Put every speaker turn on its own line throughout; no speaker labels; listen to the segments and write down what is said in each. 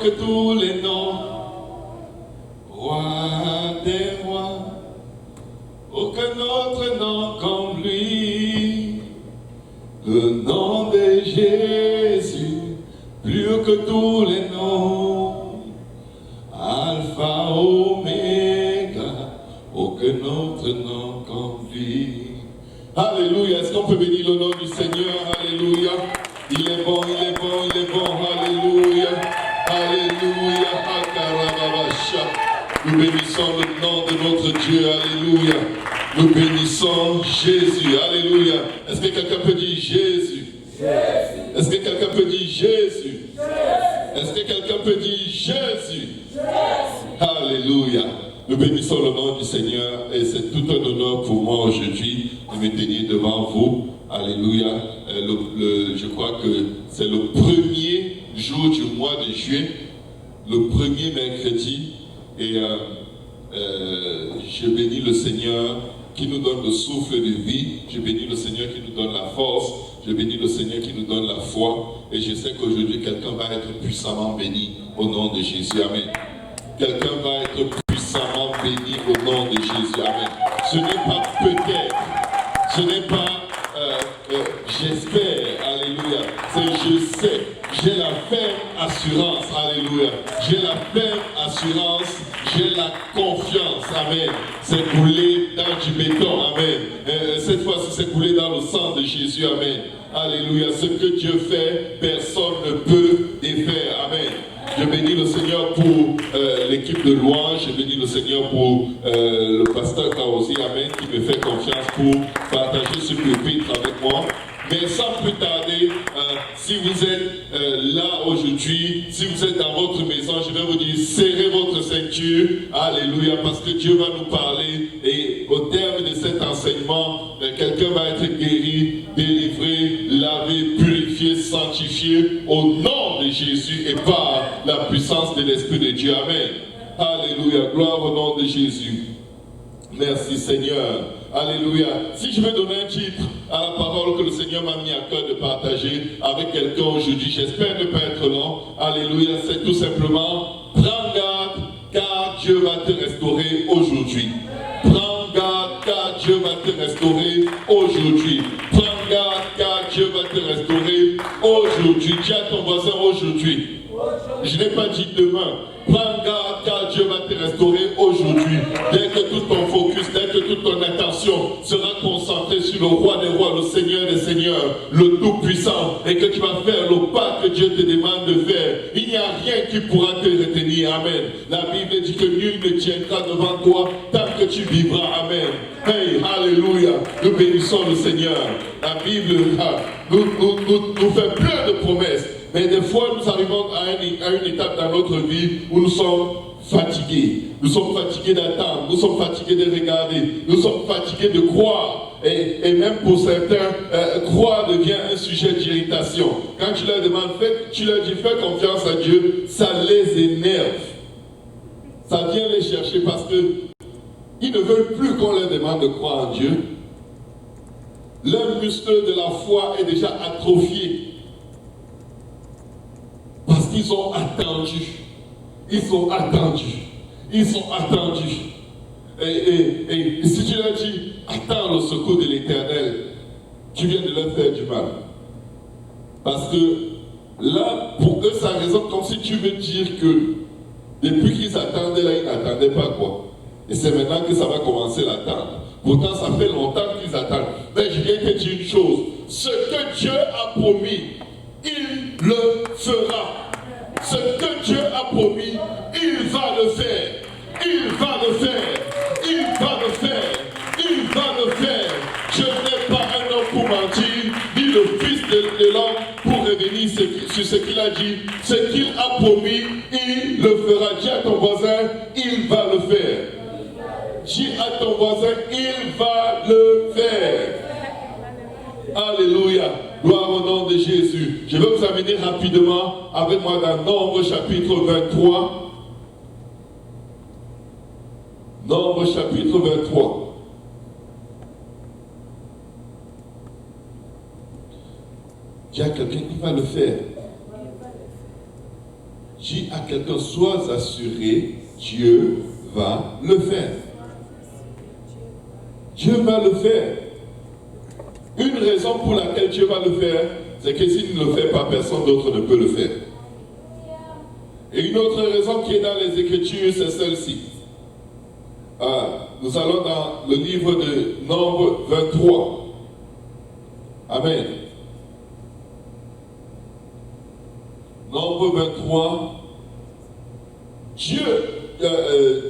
que tous les noms, roi des rois, aucun autre nom comme lui. Le nom de Jésus, plus que tous les noms, Alpha, Oméga, aucun autre nom comme lui. Alléluia, est-ce qu'on peut bénir le nom du Seigneur? Alléluia, il est bon, il est bon, il est bon, alléluia, alléluia, akarababasha. Nous bénissons le nom de notre Dieu, alléluia. Nous bénissons Jésus, alléluia. Est-ce que quelqu'un peut dire Jésus? Jésus. Est-ce que quelqu'un peut dire Jésus? Jésus. Est-ce que quelqu'un peut dire Jésus? Jésus. Alléluia. Nous bénissons le nom du Seigneur et c'est tout un honneur pour moi aujourd'hui de me tenir devant vous. Alléluia. Je crois que c'est le premier jour du mois de juin, le premier mercredi. Et je bénis le Seigneur qui nous donne le souffle de vie. Je bénis le Seigneur qui nous donne la force. Je bénis le Seigneur qui nous donne la foi. Et je sais qu'aujourd'hui, quelqu'un va être puissamment béni au nom de Jésus. Amen. Quelqu'un va être puissamment béni au nom de Jésus. Amen. Ce n'est pas peut-être. Ce n'est pas j'espère. Alléluia. C'est je sais. J'ai la ferme assurance. Alléluia. J'ai la ferme assurance. J'ai la confiance. Amen. C'est coulé dans du béton. Amen. Cette fois-ci, c'est coulé dans le sang de Jésus. Amen. Alléluia. Ce que Dieu fait, personne ne peut défaire. Amen. Je bénis le Seigneur pour l'équipe de louange. Je bénis le Seigneur pour le pasteur Kaosi. Amen. Qui me fait confiance pour partager ce pupitre avec moi. Mais sans plus tarder, si vous êtes là aujourd'hui, si vous êtes dans votre maison, je vais vous dire, serrez votre ceinture. Alléluia, parce que Dieu va nous parler. Et au terme de cet enseignement, quelqu'un va être guéri, délivré, lavé, purifié, sanctifié au nom de Jésus et par la puissance de l'Esprit de Dieu. Amen. Alléluia, gloire au nom de Jésus. Merci Seigneur. Alléluia. Si je vais donner un titre à la parole que le Seigneur m'a mis à cœur de partager avec quelqu'un aujourd'hui, j'espère ne pas être long. Alléluia. C'est tout simplement, prends garde car Dieu va te restaurer aujourd'hui. Prends garde car Dieu va te restaurer aujourd'hui. Prends garde car Dieu va te restaurer aujourd'hui. Dis à ton voisin aujourd'hui. Je n'ai pas dit demain. Prends garde car Dieu va te restaurer aujourd'hui. Dès que tout ton focus, dès que toute ton attention sera concentrée sur le roi des rois, le Seigneur des seigneurs, le Tout-Puissant, et que tu vas faire le pas que Dieu te demande de faire, il n'y a rien qui pourra te retenir. Amen. La Bible dit que nul ne tiendra devant toi tant que tu vivras. Amen. Hey, alléluia. Nous bénissons le Seigneur. La Bible nous fait plein de promesses. Mais des fois, nous arrivons à une étape dans notre vie où nous sommes fatigués. Nous sommes fatigués d'attendre. Nous sommes fatigués de regarder. Nous sommes fatigués de croire. Et même pour certains, croire devient un sujet d'irritation. Quand tu leur demandes, tu leur dis, fais confiance à Dieu, ça les énerve. Ça vient les chercher parce qu'ils ne veulent plus qu'on leur demande de croire en Dieu. Leur muscle de la foi est déjà atrophié. Parce qu'ils ont attendu. Ils ont attendu. Ils ont attendu. Et si tu leur dis, attends le secours de l'Éternel, tu viens de leur faire du mal. Parce que là, pour eux, ça résonne comme si tu veux dire que depuis qu'ils attendaient, là, ils n'attendaient pas quoi. Et c'est maintenant que ça va commencer l'attente. Pourtant, ça fait longtemps qu'ils attendent. Mais je viens te dire une chose. Ce que Dieu a promis, il le fera. Ce que Dieu a promis, il va le faire. Il va le faire. Il va le faire. Il va le faire. Je n'ai pas un homme pour mentir, ni le Fils de l'homme pour revenir sur ce qu'il a dit. Ce qu'il a promis, il le fera. Dis à ton voisin, il va le faire. Dis à ton voisin, il va le faire. Alléluia. Gloire au nom de Jésus. Je vais vous amener rapidement avec moi dans Nombre chapitre 23. Nombre chapitre 23. Il y a quelqu'un qui va le faire. Dis à quelqu'un, sois assuré, Dieu va le faire. Dieu va le faire. Une raison pour laquelle Dieu va le faire, c'est que s'il ne le fait pas, personne d'autre ne peut le faire. Et une autre raison qui est dans les Écritures, c'est celle-ci. Nous allons dans le livre de Nombre 23. Amen. Nombre 23.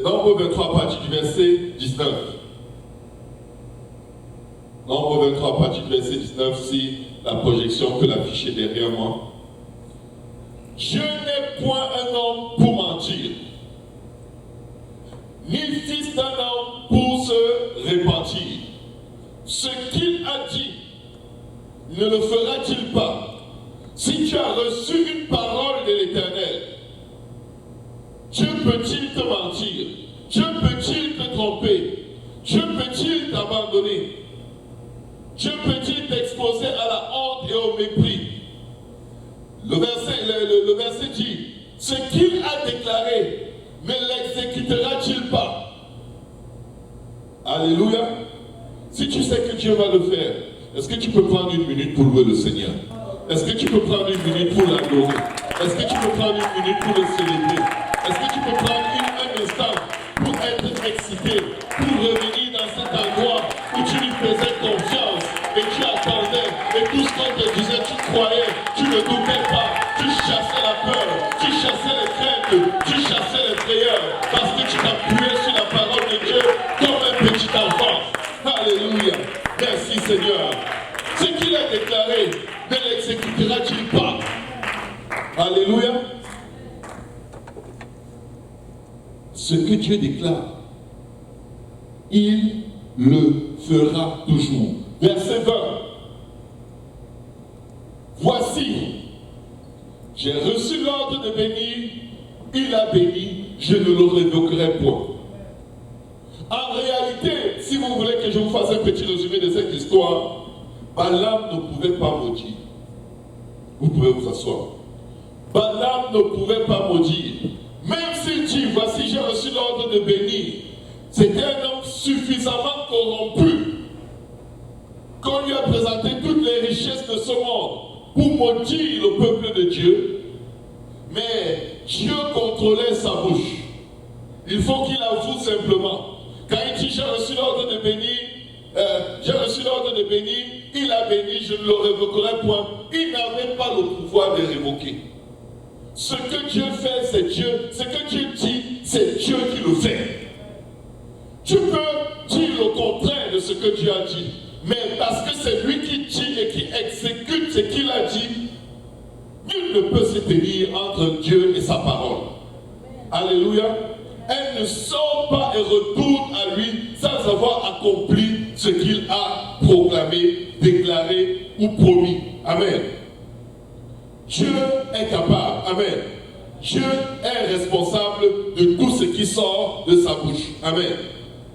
Nombre 23 à partir du verset 19. Nombre 23 à partir du verset 19, si la projection peut l'afficher derrière moi. Dieu n'est point un homme pour mentir, ni fils d'un homme pour se repentir. Ce qu'il a dit, ne le fera-t-il pas? Si tu as reçu une parole de l'Éternel, Dieu peut-il te mentir? Dieu peut-il te tromper? Dieu peut-il t'abandonner? Dieu peut-il t'exposer à la honte et au mépris? Le verset dit, ce qu'il a déclaré, ne l'exécutera-t-il pas? Alléluia. Si tu sais que Dieu va le faire, est-ce que tu peux prendre une minute pour louer le Seigneur? Est-ce que tu peux prendre une minute pour l'adorer? Est-ce que tu peux prendre une minute pour le célébrer? Est-ce que tu peux prendre un instant pour être excité, pour revenir dans cet endroit où tu lui faisais confiance et tu attendais, et tout ce qu'on te disait, tu croyais, tu ne doutais pas, tu chassais la peur, tu chassais les craintes, tu chassais les frayeurs, parce que tu t'appuyais sur la parole de Dieu comme un petit enfant. Alléluia. Merci Seigneur. Ce qu'il a déclaré, ne l'exécutera-t-il pas? Alléluia. Ce que Dieu déclare, il le fera toujours. Verset 20. Voici, j'ai reçu l'ordre de bénir, il a béni, je ne le révoquerai point. En réalité, si vous voulez que je vous fasse un petit résumé de cette histoire, Balaam ne pouvait pas maudire. Vous pouvez vous asseoir. Balaam ne pouvait pas maudire. Même s'il dit, voici j'ai reçu l'ordre de bénir, c'était un homme suffisamment corrompu qu'on lui a présenté toutes les richesses de ce monde pour maudire le peuple de Dieu. Mais Dieu contrôlait sa bouche. Il faut qu'il avoue simplement. Quand il dit j'ai reçu l'ordre de bénir, il a béni, je ne le révoquerai point. Il n'avait pas le pouvoir de révoquer. Ce que Dieu fait, c'est Dieu. Ce que Dieu dit, c'est Dieu qui le fait. Tu peux dire le contraire de ce que Dieu a dit, mais parce que c'est lui qui dit et qui exécute ce qu'il a dit, nul ne peut se tenir entre Dieu et sa parole. Alléluia. Elle ne sort pas et retourne à lui sans avoir accompli ce qu'il a proclamé, déclaré ou promis. Amen. Dieu est capable. Amen. Dieu est responsable de tout ce qui sort de sa bouche. Amen.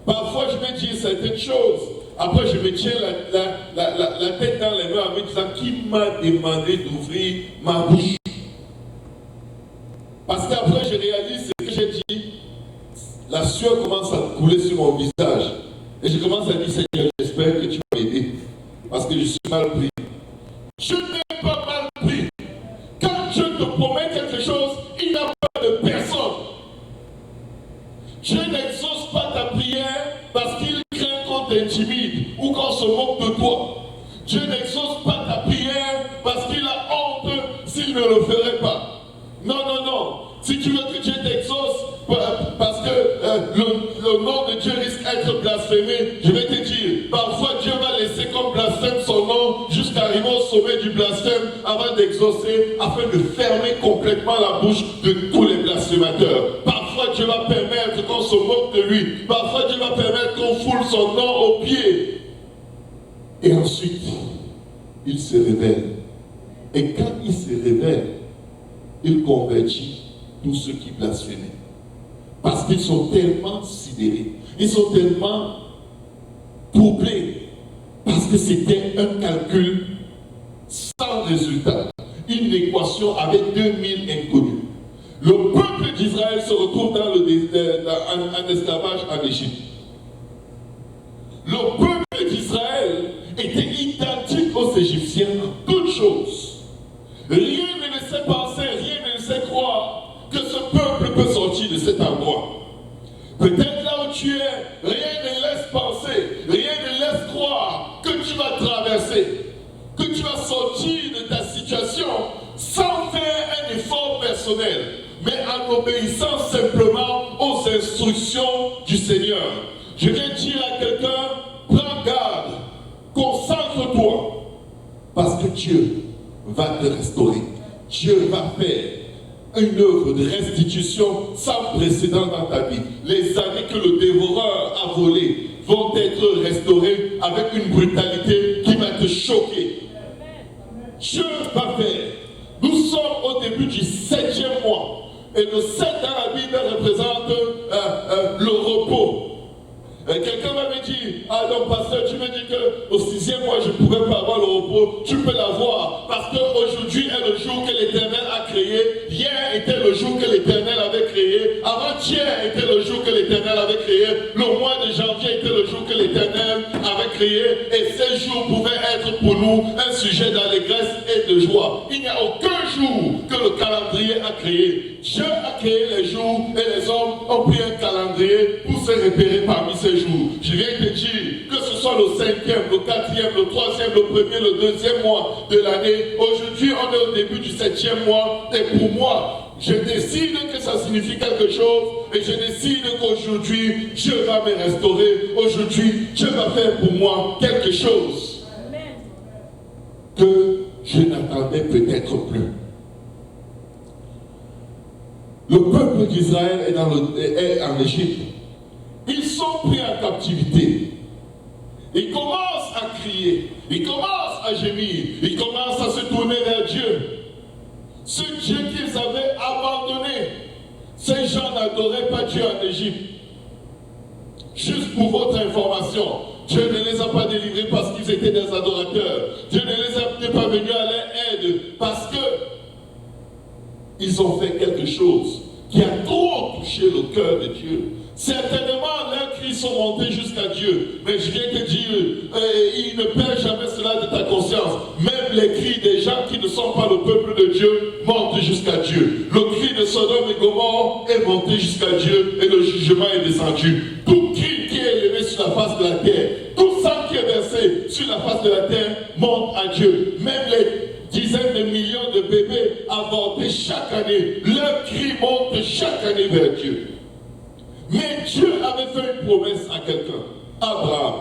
Parfois, je vais dire certaines choses. Après, je me tiens la tête dans les mains en me disant, qui m'a demandé d'ouvrir ma bouche? Parce qu'après, je réalise ce que j'ai dit. La sueur commence à couler sur mon visage. Et je commence à dire, Seigneur, j'espère que tu vas m'aider. Parce que je suis mal pris. Je n'ai pas mal pris. Quand Dieu te promet quelque chose, il n'a pas de personne. Dieu n'exauce pas ta prière parce qu'il craint qu'on t'intimide ou qu'on se moque de toi. Dieu n'exauce pas ta prière parce qu'il a honte s'il ne le ferait pas. Non, non, non. Si tu veux que Dieu t'exauce, parce que le nom de Dieu risque d'être blasphémé, je vais te dire, parfois Dieu va laisser comme blasphème son nom jusqu'à arriver au sommet du blasphème avant d'exaucer, afin de fermer complètement la bouche de tous les blasphémateurs. Parfois Dieu va permettre qu'on se moque de lui. Parfois Dieu va permettre qu'on foule son nom aux pieds. Et ensuite, il se révèle. Et quand il se révèle, il convertit tous ceux qui blasphémaient. Parce qu'ils sont tellement sidérés, ils sont tellement troublés, parce que c'était un calcul sans résultat, une équation avec 2000 inconnus. Le d'Israël se retrouve dans en esclavage en Égypte. Le peuple d'Israël était identique aux Égyptiens en toutes choses. Rien ne laissait penser, rien ne laissait croire que ce peuple peut sortir de cet endroit. Peut-être là où tu es, rien ne laisse penser, rien ne laisse croire que tu vas traverser, que tu vas sortir de ta situation sans faire un effort personnel, mais en obéissant simplement aux instructions du Seigneur. Je viens dire à quelqu'un, prends garde, concentre-toi, parce que Dieu va te restaurer. Dieu va faire une œuvre de restitution sans précédent dans ta vie. Les années que le dévoreur a volées vont être restaurées avec une brutalité qui va te choquer. Dieu va faire. Nous sommes au début du 7e mois. Et le 7 dans la Bible représente le repos. Quelqu'un m'avait dit, ah non pasteur, tu me dis qu'au 6e mois je ne pouvais pas avoir le repos. Tu peux l'avoir parce qu'aujourd'hui est le jour que l'Éternel a créé. Hier était le jour que l'Éternel avait créé. Avant-hier était le jour que l'Éternel avait créé. Le mois de janvier était le jour que l'Éternel avait créé. Et ces jours pouvaient être pour nous un sujet d'allégresse et de joie. Il n'y a aucun jour que le calendrier a créé. Dieu a créé les jours et les hommes ont pris un calendrier pour se repérer parmi ces jours. Je viens te dire que ce soit le 5e, le 4e, le 3e, le 1er, le 2e mois de l'année. Aujourd'hui, on est au début du 7e mois. Et pour moi, je décide que ça signifie quelque chose. Et je décide qu'aujourd'hui, Dieu va me restaurer. Aujourd'hui, Dieu va faire pour moi quelque chose que je n'attendais peut-être plus. Le peuple d'Israël est en Égypte. Ils sont pris en captivité. Ils commencent à crier. Ils commencent à gémir. Ils commencent à se tourner vers Dieu. Ce Dieu qu'ils avaient abandonné. Ces gens n'adoraient pas Dieu en Égypte. Juste pour votre information, Dieu ne les a pas délivrés parce qu'ils étaient des adorateurs. Dieu ne les a pas venus à leur aide parce que ils ont fait quelque chose qui a trop touché le cœur de Dieu. Certainement, leurs cris sont montés jusqu'à Dieu. Mais je viens te dire, il ne perd jamais cela de ta conscience. Même les cris des gens qui ne sont pas le peuple de Dieu montent jusqu'à Dieu. Le cri de Sodome et Gomorrhe est monté jusqu'à Dieu et le jugement est descendu. Tout cri qui est élevé sur la face de la terre, tout sang qui est versé sur la face de la terre monte à Dieu. Même les dizaines de millions de bébés avortés chaque année, leurs cris montent chaque année vers Dieu. Mais Dieu avait fait une promesse à quelqu'un, Abraham.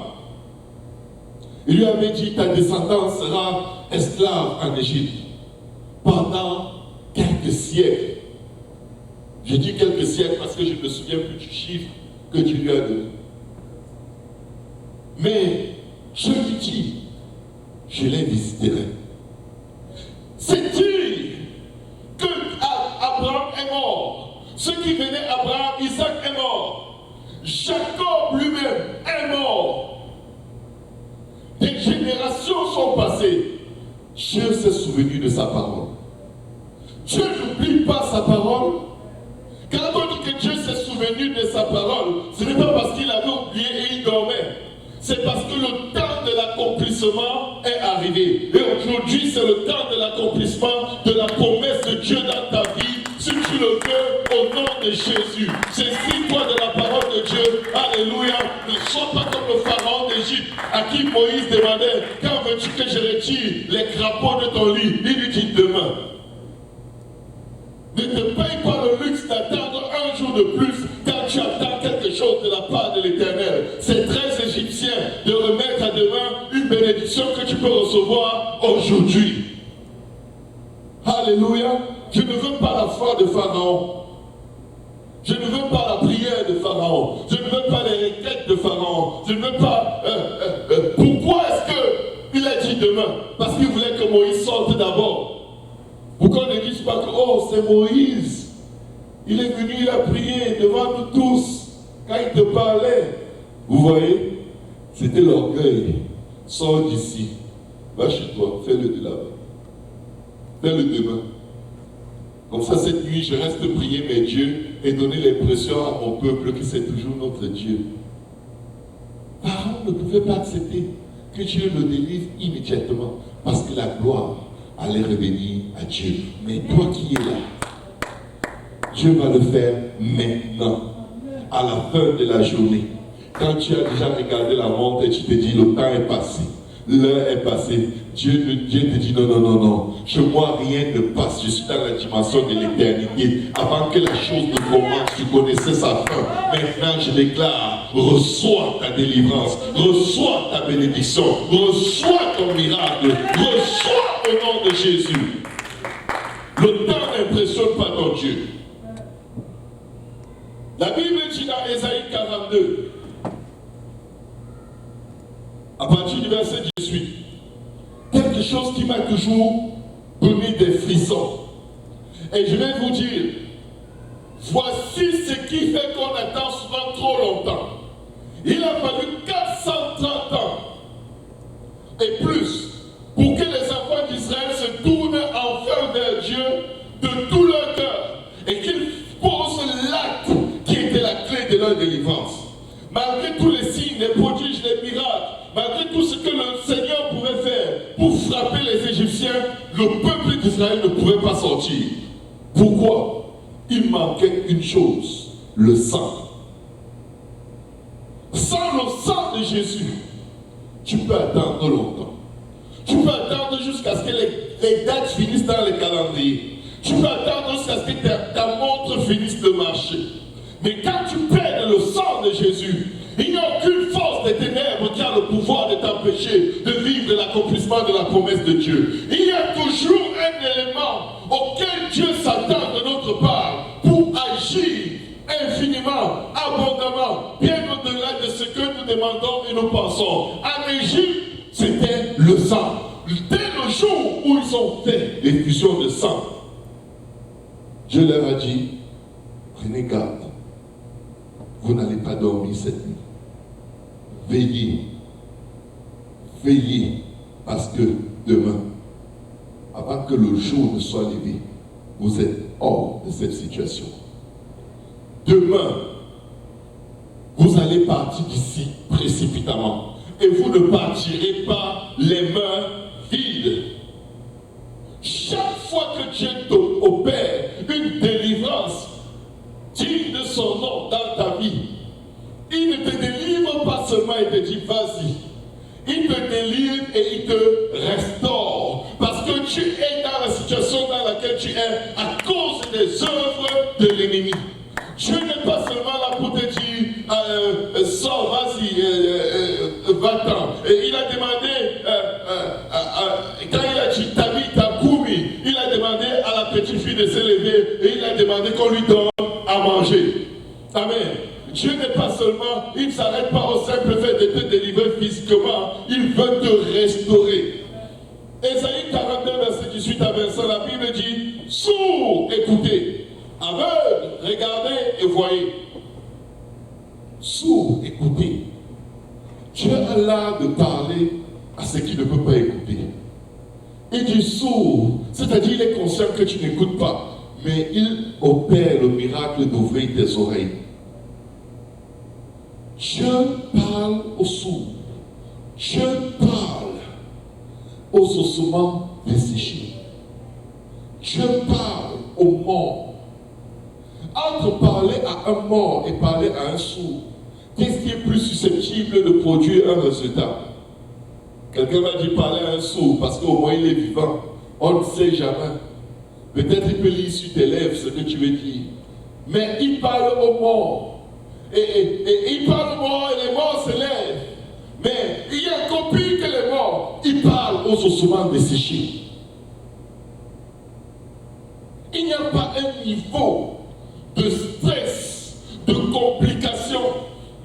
Il lui avait dit, ta descendance sera esclave en Égypte pendant quelques siècles. Je dis quelques siècles parce que je ne me souviens plus du chiffre que Dieu lui a donné. Mais je lui dis, je les visiterai. C'est dire que Abraham est mort. Ceux qui venaient Abraham, Isaac est mort. Jacob lui-même est mort. Des générations sont passées. Dieu s'est souvenu de sa parole. Dieu n'oublie pas sa parole. Quand on dit que Dieu s'est souvenu de sa parole, ce n'est pas parce qu'il avait oublié et il dormait. C'est parce que le temps de l'accomplissement est arrivé. Et aujourd'hui, c'est le temps de l'accomplissement de la promesse de Dieu dans ta vie. Si tu le veux, au nom de Jésus, saisis-toi de la parole de Dieu. Alléluia. Ne sois pas comme le pharaon d'Égypte à qui Moïse demandait, quand veux-tu que je retire les crapauds de ton lit? Il lui dit demain. Ne te paye pas le luxe d'attendre un jour de plus quand tu attends quelque chose de la part de l'Éternel. C'est très égyptien de remettre à demain une bénédiction que tu peux recevoir aujourd'hui. Alléluia. Je ne veux pas la foi de Pharaon. Je ne veux pas la prière de Pharaon. Je ne veux pas les requêtes de Pharaon. Je ne veux pas... Pourquoi est-ce qu'il a dit demain? Parce qu'il voulait que Moïse sorte d'abord. Pourquoi on ne dise pas que, oh, c'est Moïse. Il est venu, il a prié devant nous tous. Quand il te parlait. Vous voyez? C'était l'orgueil. Sors d'ici. Va chez toi. Fais-le de là-bas. Fais-le demain. Comme ça, cette nuit, je reste prier mes dieux et donner l'impression à mon peuple que c'est toujours notre Dieu. Pharaon ne pouvait pas accepter que Dieu le délivre immédiatement parce que la gloire allait revenir à Dieu. Mais toi qui es là, Dieu va le faire maintenant, à la fin de la journée. Quand tu as déjà regardé la montre et tu te dis le temps est passé, l'heure est passée, Dieu te dit non, non, non, non. Chez moi, rien ne passe. Je suis dans la dimension de l'éternité. Avant que la chose ne commence, tu connaissais sa fin. Maintenant, je déclare, reçois ta délivrance, reçois ta bénédiction, reçois ton miracle, reçois au nom de Jésus. Le temps n'impressionne pas ton Dieu. La Bible dit dans Ésaïe 42, à partir du verset 18, quelque chose qui m'a toujours donné des frissons. Et je vais vous dire, voici ce qui fait qu'on attend souvent trop longtemps. Il a fallu 430 ans et plus pour que les enfants d'Israël se tournent enfin vers Dieu de tout leur cœur et qu'ils posent l'acte qui était la clé de leur délivrance. Malgré tous les signes, les prodiges, les miracles, malgré tout ce que le Seigneur pouvait faire pour frapper les Égyptiens, le peuple d'Israël ne pouvait pas sortir. Pourquoi? Il manquait une chose, le sang. Sans le sang de Jésus, tu peux attendre longtemps. Tu peux attendre jusqu'à ce que les dates finissent dans les calendriers. Tu peux attendre jusqu'à ce que ta montre finisse de marcher. Mais quand tu perds le sang de Jésus, il n'y a aucune force des ténèbres qui a le pouvoir de t'empêcher de vivre l'accomplissement de la promesse de Dieu. Il y a toujours un élément auquel Dieu s'attend de notre part pour agir infiniment, abondamment, bien au-delà de ce que nous demandons et nous pensons. En Égypte, c'était le sang. Dès le jour où ils ont fait l'effusion de sang, Dieu leur a dit, prenez garde, vous n'allez pas dormir cette nuit. Veillez, veillez, parce que demain, avant que le jour ne soit levé, vous êtes hors de cette situation. Demain, vous allez partir d'ici précipitamment et vous ne partirez pas les mains vides. Chaque fois que Dieu opère une délivrance digne de son nom dans ta vie, il ne te délivre pas seulement et te dit vas-y. Il te délivre et il te restaure. Parce que tu es dans la situation dans laquelle tu es à cause des œuvres de l'ennemi. Dieu n'est pas seulement là pour te dire sors, vas-y, va-t'en. Et il a demandé, quand il a dit Tabitha Koumi, il a demandé à la petite fille de se lever et il a demandé qu'on lui donne à manger. Amen. Dieu n'est pas seulement, il ne s'arrête pas au simple fait de te délivrer physiquement, il veut te restaurer. Ésaïe 42, verset 18 à 25, la Bible dit, sourds, écoutez, aveugles, regardez et voyez. Sourds, écoutez. Dieu a l'art de parler à ceux qui ne peuvent pas écouter. Il dit sourd, c'est-à-dire il est conscient que tu n'écoutes pas, mais il opère le miracle d'ouvrir tes oreilles. Dieu parle aux sourds. Dieu parle aux ossements desséchés. Dieu parle aux morts. Entre parler à un mort et parler à un sourd, qu'est-ce qui est plus susceptible de produire un résultat? Quelqu'un va dire parler à un sourd parce qu'au moins il est vivant. On ne sait jamais. Peut-être il peut lire sur tes lèvres ce que tu veux dire. Mais il parle aux morts. Et il parle aux morts et les morts se lèvent. Mais il y a encore pire que les morts. Il parle aux ossements desséchés. Il n'y a pas un niveau de stress, de complication,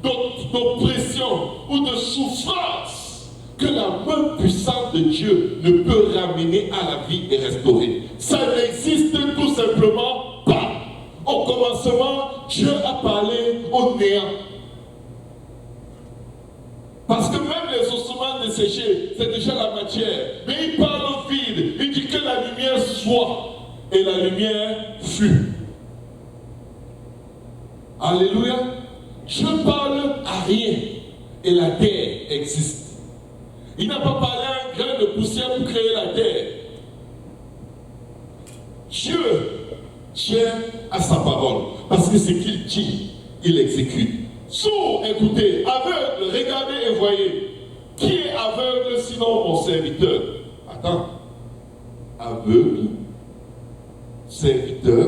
d'oppression ou de souffrance que la main puissante de Dieu ne peut ramener à la vie et restaurer. Ça n'existe tout simplement pas. Au commencement, Dieu a parlé au néant. Parce que même les ossements desséchés, c'est déjà la matière. Mais il parle au vide. Il dit que la lumière soit. Et la lumière fut. Alléluia. Dieu parle à rien et la terre existe. Il n'a pas parlé à un grain de poussière pour créer la terre. Dieu tient à sa parole parce que ce qu'il dit, il exécute. Sourd, écoutez, aveugle, regardez et voyez. Qui est aveugle sinon mon serviteur? Attends. Aveugle, serviteur.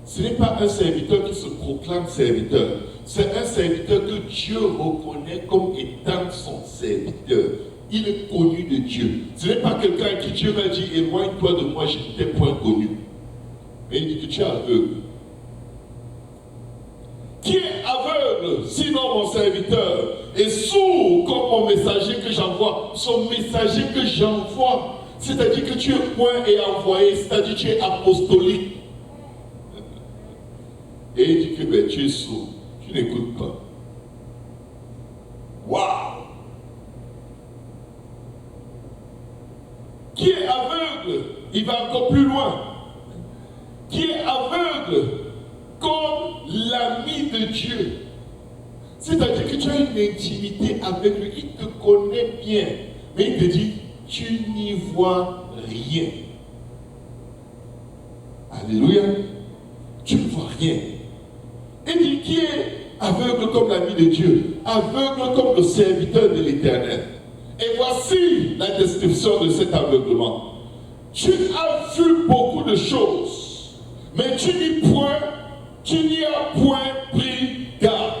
Ce n'est pas un serviteur qui se proclame serviteur. C'est un serviteur que Dieu reconnaît comme étant son serviteur. Il est connu de Dieu. Ce n'est pas quelqu'un à qui Dieu va dire éloigne-toi de moi, je ne t'ai point connu. Mais il dit que tu es aveugle. Qui est aveugle, sinon mon serviteur, et sourd comme mon messager que j'envoie. Son messager que j'envoie, c'est-à-dire que tu es point et envoyé, c'est-à-dire que tu es apostolique. Et il dit que ben, tu es sourd, tu n'écoutes pas. Waouh! Qui est aveugle, il va encore plus loin. Qui est aveugle comme l'ami de Dieu. C'est-à-dire que tu as une intimité avec lui, il te connaît bien. Mais il te dit, tu n'y vois rien. Alléluia. Tu ne vois rien. Il dit, qui est aveugle comme l'ami de Dieu, aveugle comme le serviteur de l'Éternel. Et voici la description de cet aveuglement. Tu as vu beaucoup de choses, mais tu n'y as point pris garde.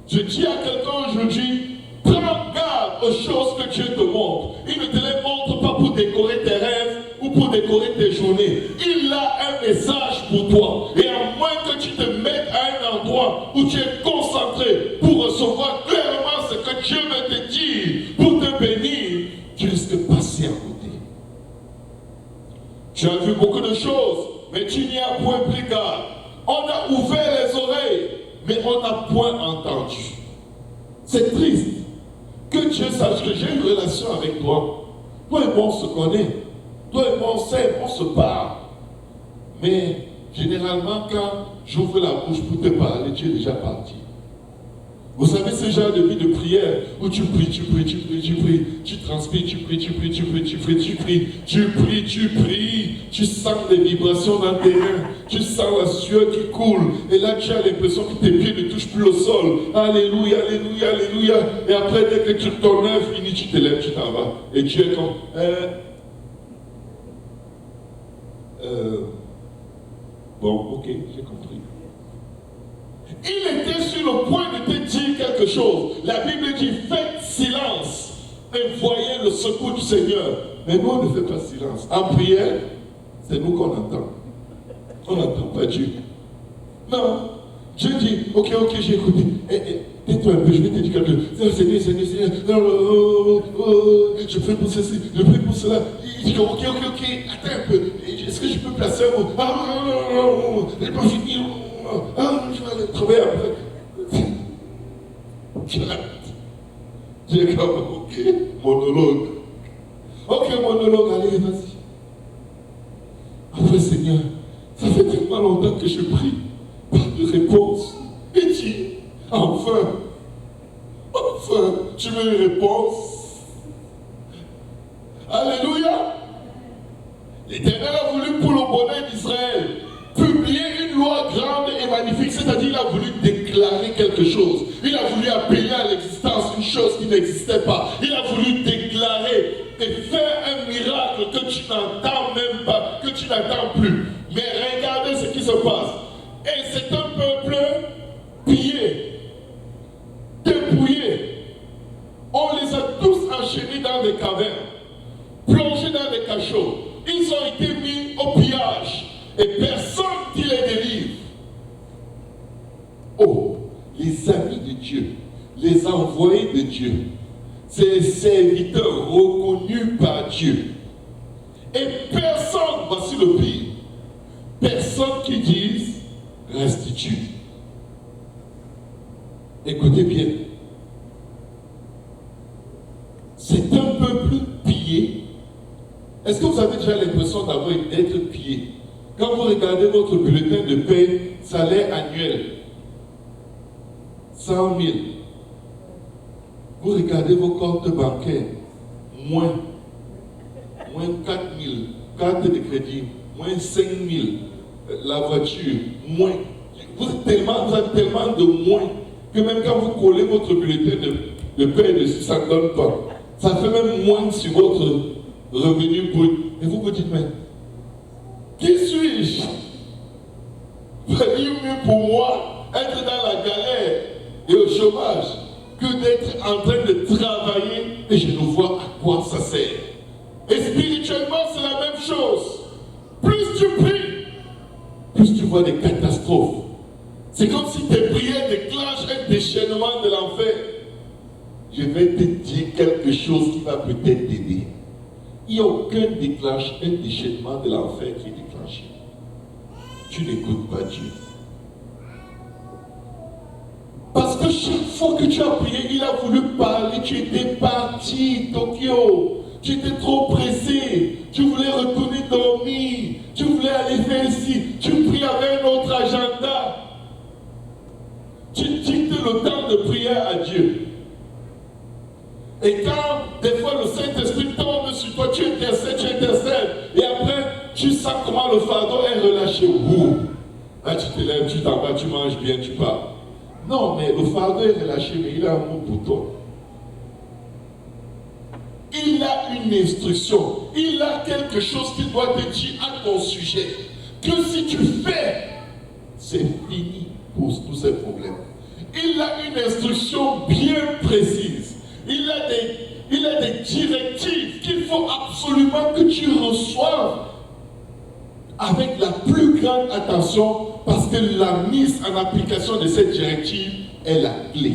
Je dis à quelqu'un aujourd'hui, prends garde aux choses que Dieu te montre. Il ne te les montre pas pour décorer tes rêves ou pour décorer tes journées. Il a un message pour toi. Et à moins que tu te mettes à un endroit où tu es concentré pour recevoir clairement ce que Dieu veut te dire, pour te bénir, tu risques de passer à côté. Tu as vu beaucoup de choses, mais tu n'y as point pris garde. On a ouvert les oreilles, mais on n'a point entendu. C'est triste que Dieu sache que j'ai une relation avec toi. Toi et moi, on se connaît. Toi et moi, on s'aime, on se parle. Mais généralement, quand j'ouvre la bouche pour te parler, tu es déjà parti. Vous savez ce genre de vie de prière où tu pries, tu pries, tu pries, tu pries, tu transpires, tu pries, tu pries, tu pries, tu pries, tu pries, tu pries, tu pries, tu sens des vibrations dans tes reins, tu sens la sueur qui coule, et là tu as l'impression que tes pieds ne touchent plus au sol. Alléluia, alléluia, alléluia. Et après, dès que ton œuvre finit, tu te lèves, tu t'en vas. Et tu es comme bon, ok, j'ai compris. Il était sur le point de te dire quelque chose. La Bible dit, faites silence et voyez le secours du Seigneur. Mais nous, on ne fait pas silence. En prière, c'est nous qu'on entend. On n'entend pas Dieu. Non. Dieu dit, ok, j'ai écouté. Tais-toi un peu, je vais te dire quelque chose. Seigneur, je prie pour ceci, je prie pour cela. Il dit, ok, attends un peu. Est-ce que je peux placer un mot? Non, je n'ai pas fini. Je vais aller trouver après. J'ai comme, ok, monologue. Ok, monologue, allez, vas-y. Après, Seigneur, ça fait tellement longtemps que je prie. Pas de réponse. Et dit, enfin, tu veux une réponse? Alléluia. L'Éternel a voulu pour le bonheur d'Israël publier une loi grande et magnifique, c'est-à-dire il a voulu déclarer quelque chose. Il a voulu appeler à l'existence une chose qui n'existait pas. Il a voulu déclarer et faire un miracle que tu n'entends même pas, que tu n'attends plus. Mais regardez ce qui se passe. Et c'est un peuple pillé, dépouillé. On les a tous enchaînés dans des cavernes, plongés dans des cachots. Ils ont été mis au pillage. Et personne qui les délivre. Oh, les amis de Dieu, les envoyés de Dieu, c'est les serviteurs reconnus par Dieu. Et personne, voici le pire, personne qui dise restitue. Écoutez bien. C'est un peuple pillé. Est-ce que vous avez déjà l'impression d'être pillé? Quand vous regardez votre bulletin de paie, salaire annuel, 100 000. Vous regardez vos comptes bancaires, moins 4 000, carte de crédit, moins 5 000, la voiture, moins. Vous avez tellement de moins que même quand vous collez votre bulletin de paie dessus, ça ne donne pas. Ça fait même moins sur votre revenu brut. Et vous vous dites, mais qui suis-je? Valait mieux pour moi être dans la galère et au chômage que d'être en train de travailler et je ne vois à quoi ça sert. Et spirituellement, c'est la même chose. Plus tu pries, plus tu vois des catastrophes. C'est comme si tes prières déclenchent un déchaînement de l'enfer. Je vais te dire quelque chose qui va peut-être t'aider. Il n'y a aucun déchaînement de l'enfer qui est déclenché. Tu n'écoutes pas Dieu. Parce que chaque fois que tu as prié, il a voulu parler, tu étais parti, Tokyo. Tu étais trop pressé, tu voulais retourner dormir, tu voulais aller faire ici, tu pries avec un autre agenda. Tu dictes le temps de prière à Dieu. Et quand des fois le Saint-Esprit tombe sur toi, tu intercèdes, et après tu sens comment le fardeau est relâché. Ouh. Là tu te lèves, tu t'en vas, tu manges bien, tu pars. Non, mais le fardeau est relâché, mais il a un mot pour toi. Il a une instruction, il a quelque chose qu'il doit te dire à ton sujet. Que si tu fais, c'est fini pour tous ces problèmes. Il a une instruction bien précise. Il a des directives qu'il faut absolument que tu reçoives avec la plus grande attention, parce que la mise en application de cette directive est la clé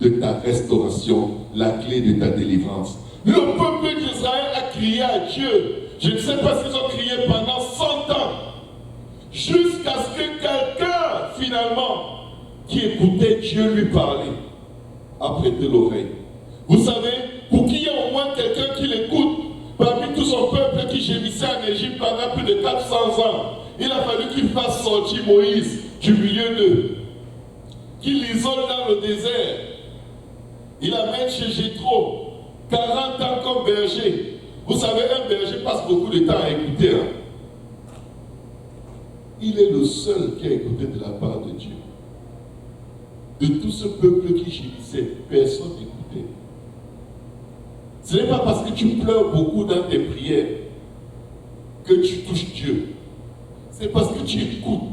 de ta restauration, la clé de ta délivrance. Le peuple d'Israël a crié à Dieu. Je ne sais pas s'ils ont crié pendant 100 ans. Jusqu'à ce que quelqu'un, finalement, qui écoutait Dieu lui parler, a prêté l'oreille. Vous savez, pour qu'il y ait au moins quelqu'un qui l'écoute, parmi tout son peuple qui gémissait en Égypte pendant plus de 400 ans, il a fallu qu'il fasse sortir Moïse du milieu d'eux, qu'il l'isole dans le désert. Il amène chez Jéthro. 40 ans comme berger. Vous savez, un berger passe beaucoup de temps à écouter. Il est le seul qui a écouté de la part de Dieu. De tout ce peuple qui gémissait, personne n'écoutait. Ce n'est pas parce que tu pleures beaucoup dans tes prières que tu touches Dieu. C'est parce que tu écoutes.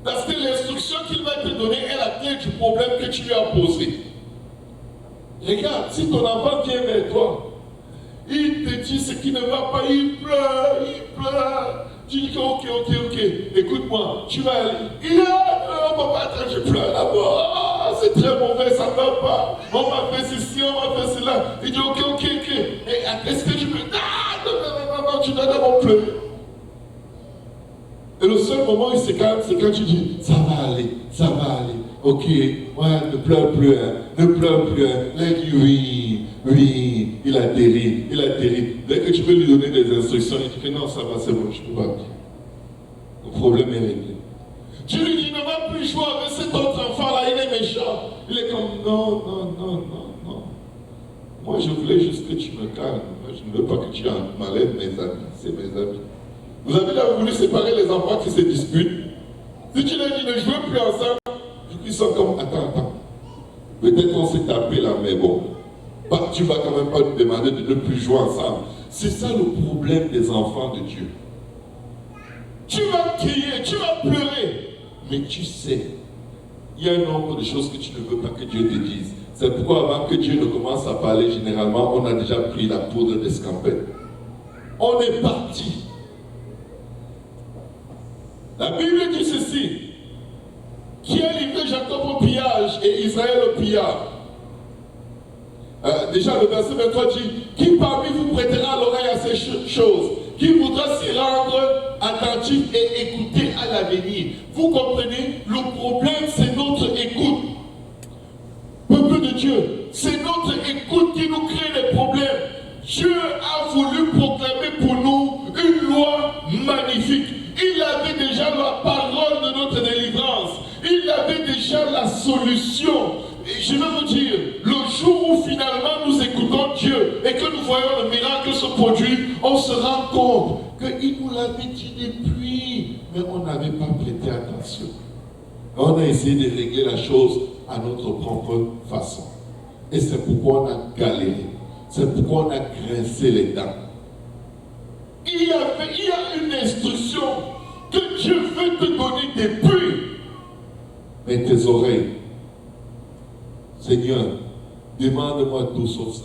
Parce que l'instruction qu'il va te donner est la clé du problème que tu lui as posé. Regarde, si ton enfant vient vers toi, il te dit ce qui ne va pas, il pleure. Tu dis que ok, écoute-moi, tu vas aller. Il est là, papa, je pleure là-bas. C'est très mauvais, ça ne va pas. On m'a fait ceci, on m'a fait cela. Il dit ok. Et est-ce que tu peux. Non, tu dois d'abord pleurer. Et le seul moment où il se calme, c'est quand tu dis, ça va aller. Ok, ouais, ne pleure plus, oui, il atterrit. Dès que tu peux lui donner des instructions, il dit que non, ça va, c'est bon, je peux pas. Le problème est réglé. Tu lui dis, ne va plus jouer avec cet autre enfant-là, il est méchant. Il est comme, non. Moi, je voulais juste que tu me calmes. Moi, je ne veux pas que tu m'enlèves mes amis, c'est mes amis. Vous avez là voulu séparer les enfants qui se disputent. Si tu leur dis ne jouez plus ensemble, ils sont comme, attends. Peut-être on s'est tapé là, mais bon. Bah, tu vas quand même pas nous demander de ne plus jouer ensemble. C'est ça le problème des enfants de Dieu. Tu vas crier, tu vas pleurer, mais tu sais, il y a un nombre de choses que tu ne veux pas que Dieu te dise. C'est pourquoi avant que Dieu ne commence à parler, généralement, on a déjà pris la poudre d'escampette. On est parti. La Bible dit ceci, qui a livré Jacob au pillage et Israël au pillage. Déjà le verset 23 dit, qui parmi vous prêtera l'oreille à ces choses, qui voudra s'y rendre attentif et écouter à l'avenir. Vous comprenez, le problème c'est notre écoute. Peuple de Dieu, c'est notre écoute qui nous crée des problèmes. Dieu a voulu proclamer pour solution. Et je vais vous dire, le jour où finalement nous écoutons Dieu et que nous voyons le miracle se produire, on se rend compte qu'il nous l'avait dit depuis, mais on n'avait pas prêté attention. On a essayé de régler la chose à notre propre façon. Et c'est pourquoi on a galéré. C'est pourquoi on a grincé les dents. Il y a une instruction que Dieu veut te donner depuis. Mais tes oreilles, Seigneur, demande-moi tout sauf ça.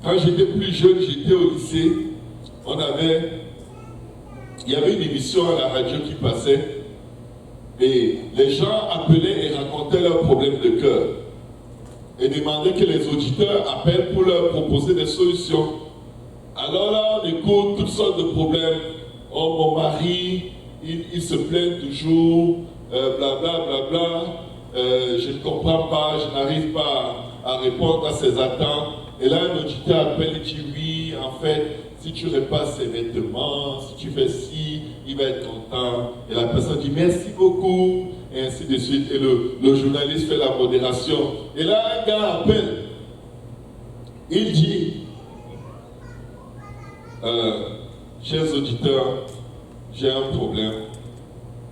Quand j'étais plus jeune, j'étais au lycée, il y avait une émission à la radio qui passait et les gens appelaient et racontaient leurs problèmes de cœur et demandaient que les auditeurs appellent pour leur proposer des solutions. Alors là, on écoute toutes sortes de problèmes. Oh, mon mari, il se plaint toujours, blablabla, je ne comprends pas, je n'arrive pas à répondre à ses attentes. Et là, un auditeur appelle et dit oui, en fait, si tu repasses ses vêtements, si tu fais ci, il va être content. Et la personne dit merci beaucoup, et ainsi de suite. Et le journaliste fait la modération. Et là, un gars appelle. Il dit, chers auditeurs, j'ai un problème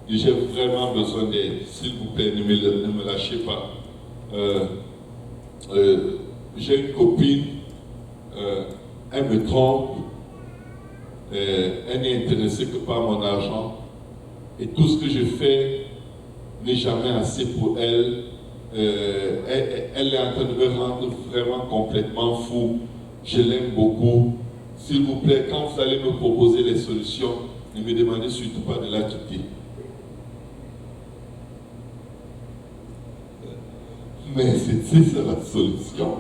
et j'ai vraiment besoin d'aide. S'il vous plaît, ne me lâchez pas. J'ai une copine, elle me trompe, elle n'est intéressée que par mon argent et tout ce que je fais n'est jamais assez pour elle. Elle est en train de me rendre vraiment complètement fou. Je l'aime beaucoup. S'il vous plaît, quand vous allez me proposer les solutions, ne me demandez surtout pas de la quitter. Mais c'est ça la solution.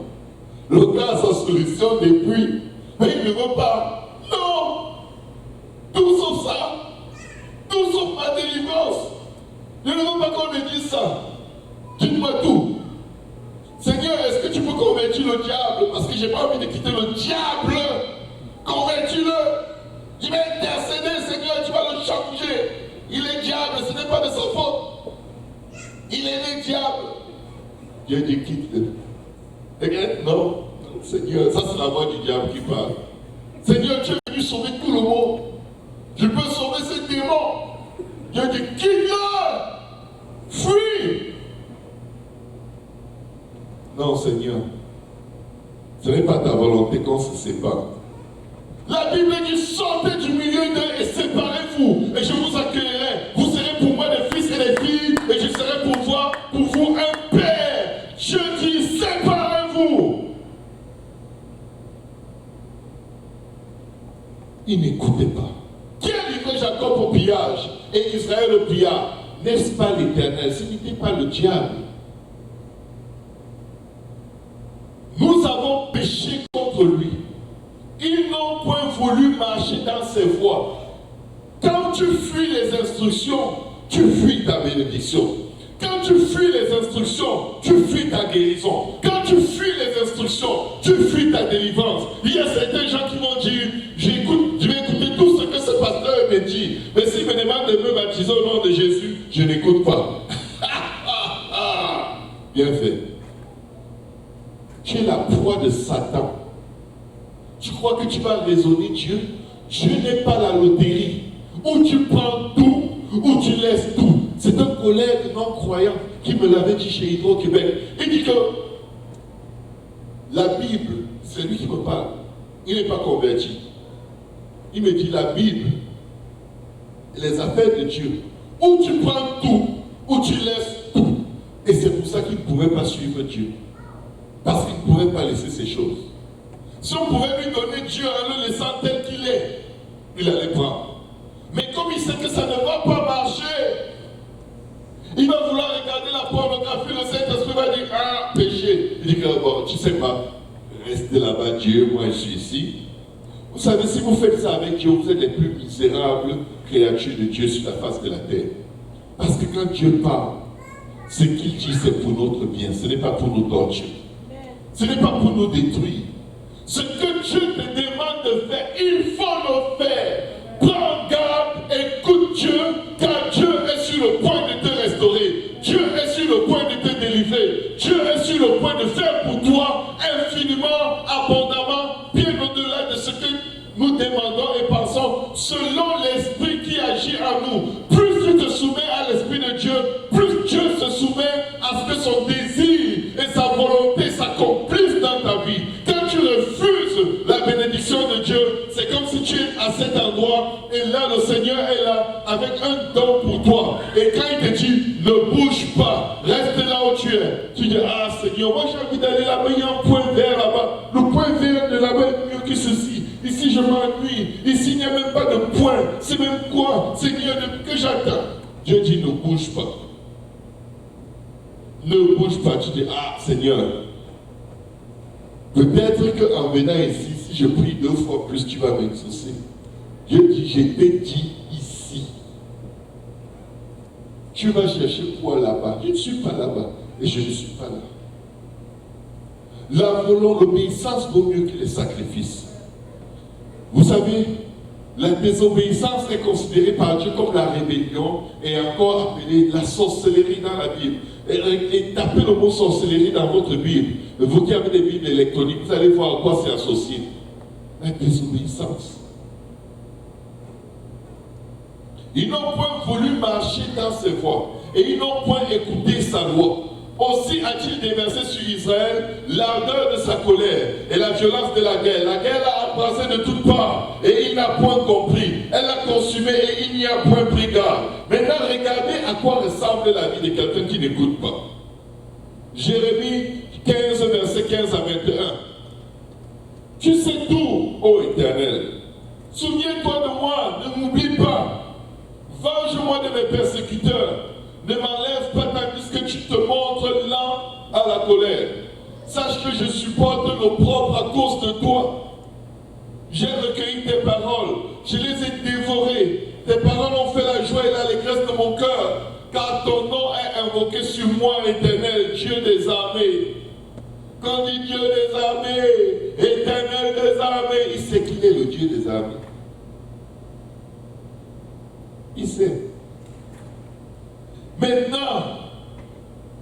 Le gars a sa solution depuis, mais il ne veut pas. Non! Tout sauf ça. Tout sauf ma délivrance. Je ne veux pas qu'on me dise ça. Dites-moi tout. Seigneur, est-ce que tu peux convertir le diable? Parce que je n'ai pas envie de quitter le diable. Convertis-le. Il va intercéder, Seigneur, tu vas le changer. Il est diable, ce n'est pas de sa faute. Il est le diable. Dieu dit quitte-le. Regarde, non, Seigneur, ça c'est la voix du diable qui parle. Seigneur, tu es venu sauver tout le monde. Je peux sauver ces démons. Dieu dit quitte-le. Fuis. Non, Seigneur, ce n'est pas ta volonté qu'on se sépare. La Bible dit sortez du milieu d'eux et séparez-vous, et je vous accueillerai. Vous serez pour moi des fils et des filles, et je serai pour vous un père. Je dis séparez-vous. Il n'écoutait pas. Qui a livré Jacob au pillage et Israël au pillage? N'est-ce pas l'Éternel? Ce n'était pas le diable. Nous avons péché contre lui. Ils n'ont point voulu marcher dans ses voies. Quand tu fuis les instructions, tu fuis ta bénédiction. Quand tu fuis les instructions, tu fuis ta guérison. Quand tu fuis les instructions, tu fuis ta délivrance. Il y a certains gens qui vont dire, je vais écouter tout ce que ce pasteur me dit. Mais s'il me demande de me baptiser au nom de Jésus, je n'écoute pas. Bien fait. Tu es la proie de Satan. Tu crois que tu vas raisonner Dieu? Dieu n'est pas la loterie où tu prends tout, où tu laisses tout. C'est un collègue non-croyant qui me l'avait dit chez Hydro-Québec. Il dit que la Bible, c'est lui qui me parle. Il n'est pas converti. Il me dit la Bible, les affaires de Dieu, où tu prends tout, où tu laisses tout. Et c'est pour ça qu'il ne pouvait pas suivre Dieu. Parce qu'il ne pouvait pas laisser ces choses. Si on pouvait lui donner Dieu en le laissant tel qu'il est, il allait prendre. Mais comme il sait que ça ne va pas marcher, il va vouloir regarder la pornographie, le Saint-Esprit va dire, ah, péché. Il dit que, bon, tu sais pas, restez là-bas, Dieu, moi je suis ici. Vous savez, si vous faites ça avec Dieu, vous êtes les plus misérables créatures de Dieu sur la face de la terre. Parce que quand Dieu parle, ce qu'il dit, c'est pour notre bien, ce n'est pas pour nous torturer. Ce n'est pas pour nous détruire. Ce que Dieu te demande de faire, il faut le faire. Prends garde, écoute Dieu, car Dieu est sur le point de te restaurer. Dieu est selon l'esprit qui agit en nous. Plus tu te soumets à l'esprit de Dieu, plus Dieu se soumet à ce que son désir et sa volonté s'accomplissent dans ta vie. Quand tu refuses la bénédiction de Dieu, c'est comme si tu es à cet endroit et là le Seigneur est là avec un don pour toi. Et quand il te dit, ne bouge pas, reste là où tu es. Tu dis, ah Seigneur, moi j'ai envie d'aller là-bas, il y a un point vert là-bas. Le point vert de là-bas est mieux que ceci. Ici je m'ennuie, ici il n'y a même pas de point. C'est même quoi, Seigneur, que j'attends? Dieu dit, ne bouge pas. Ne bouge pas. Tu dis, ah Seigneur, peut-être qu'en venant ici, si je prie 2 fois plus, tu vas m'exaucer. Dieu dit, je t'ai dit ici. Tu vas chercher quoi là-bas? Je ne suis pas là-bas et je ne suis pas là. La volonté, l'obéissance vaut mieux que les sacrifices. Vous savez, la désobéissance est considérée par Dieu comme la rébellion et encore appelée la sorcellerie dans la Bible. Et tapez le mot sorcellerie dans votre Bible. Vous qui avez des Bibles électroniques, vous allez voir à quoi c'est associé. La désobéissance. Ils n'ont point voulu marcher dans ses voies et ils n'ont point écouté sa loi. Aussi a-t-il déversé sur Israël l'ardeur de sa colère et la violence de la guerre. La guerre l'a embrassé de toutes parts et il n'a point compris. Elle l'a consumé et il n'y a point pris garde. Maintenant, regardez à quoi ressemble la vie de quelqu'un qui n'écoute pas. Jérémie 15, verset 15 à 21. Tu sais tout, ô Éternel. Souviens-toi de moi, ne m'oublie pas. Venge-moi de mes persécuteurs. Ne m'enlève pas tandis que tu te montres lent à la colère. Sache que je supporte l'opprobre à cause de toi. J'ai recueilli tes paroles, je les ai dévorées. Tes paroles ont fait la joie et l'allégresse de mon cœur, car ton nom est invoqué sur moi, Éternel, Dieu des armées. Quand on dit Dieu des armées, Éternel des armées, il sait qu'il est le Dieu des armées. Il sait. Maintenant,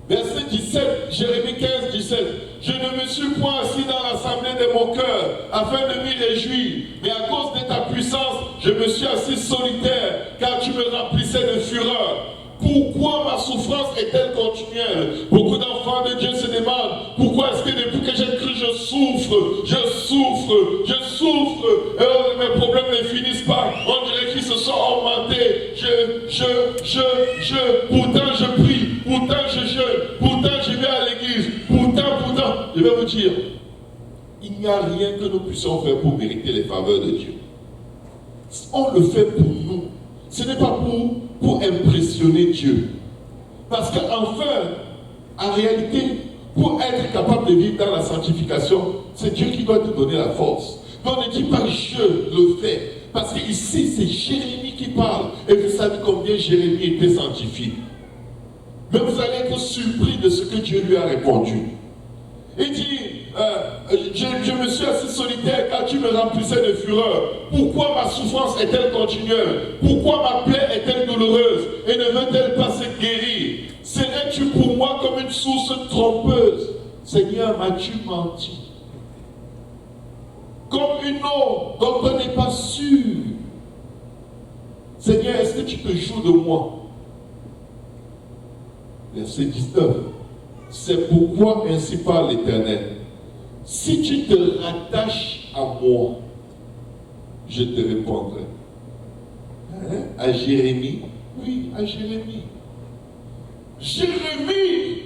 verset 17, Jérémie 15, 17. Je ne me suis point assis dans l'assemblée de mon cœur afin de m'y réjouir, mais à cause de ta puissance, je me suis assis solitaire, car tu me remplissais de fureur. Pourquoi ma souffrance est-elle continuelle? Beaucoup d'enfants de Dieu se demandent pourquoi est-ce que depuis que j'ai cru, je souffre, mes problèmes ne finissent pas. On dirait qu'ils se sont augmentés. Pourtant je prie, pourtant je jeûne, pourtant je vais à l'église, pourtant, je vais vous dire, il n'y a rien que nous puissions faire pour mériter les faveurs de Dieu. On le fait pour nous. Ce n'est pas pour impressionner Dieu. Parce qu'enfin, en réalité, pour être capable de vivre dans la sanctification, c'est Dieu qui doit te donner la force. Donc ne dis pas je le fais. Parce qu'ici, c'est Jérémie qui parle. Et vous savez combien Jérémie était sanctifié. Mais vous allez être surpris de ce que Dieu lui a répondu. Il dit, je me suis assis solitaire car tu me remplissais de fureur. Pourquoi ma souffrance est-elle continuelle? Pourquoi ma plaie est-elle douloureuse et ne veut-elle pas se guérir? Serais-tu pour moi comme une source trompeuse? Seigneur, m'as-tu menti? Comme une eau dont on n'est pas sûr. Seigneur, est-ce que tu te joues de moi? Verset 19. C'est pourquoi ainsi parle l'Éternel. Si tu te rattaches à moi, je te répondrai. Hein? À Jérémie? Oui, à Jérémie. Jérémie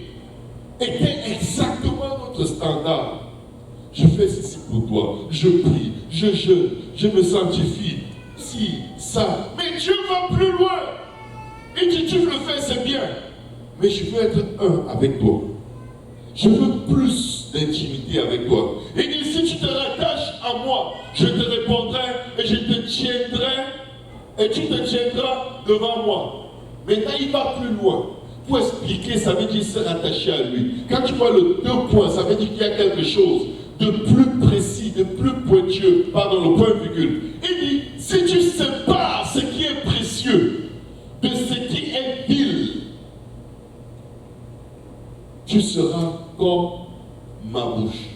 était exactement notre standard. Je fais ceci pour toi, je prie, je jeûne, je me sanctifie, si, ça. Mais Dieu va plus loin. Il dit, tu le fais, c'est bien. Mais je veux être un avec toi. Je veux plus d'intimité avec toi. Il dit, si tu te rattaches à moi, je te répondrai et je te tiendrai et tu te tiendras devant moi. Maintenant, il va plus loin. Pour expliquer, ça veut dire se rattacher à lui. Quand tu vois le 2 points, ça veut dire qu'il y a quelque chose de plus précis, de plus pointueux, pardon, le point virgule. Il dit, si tu sépares ce qui est précieux de ce qui est vil, tu seras comme ma bouche.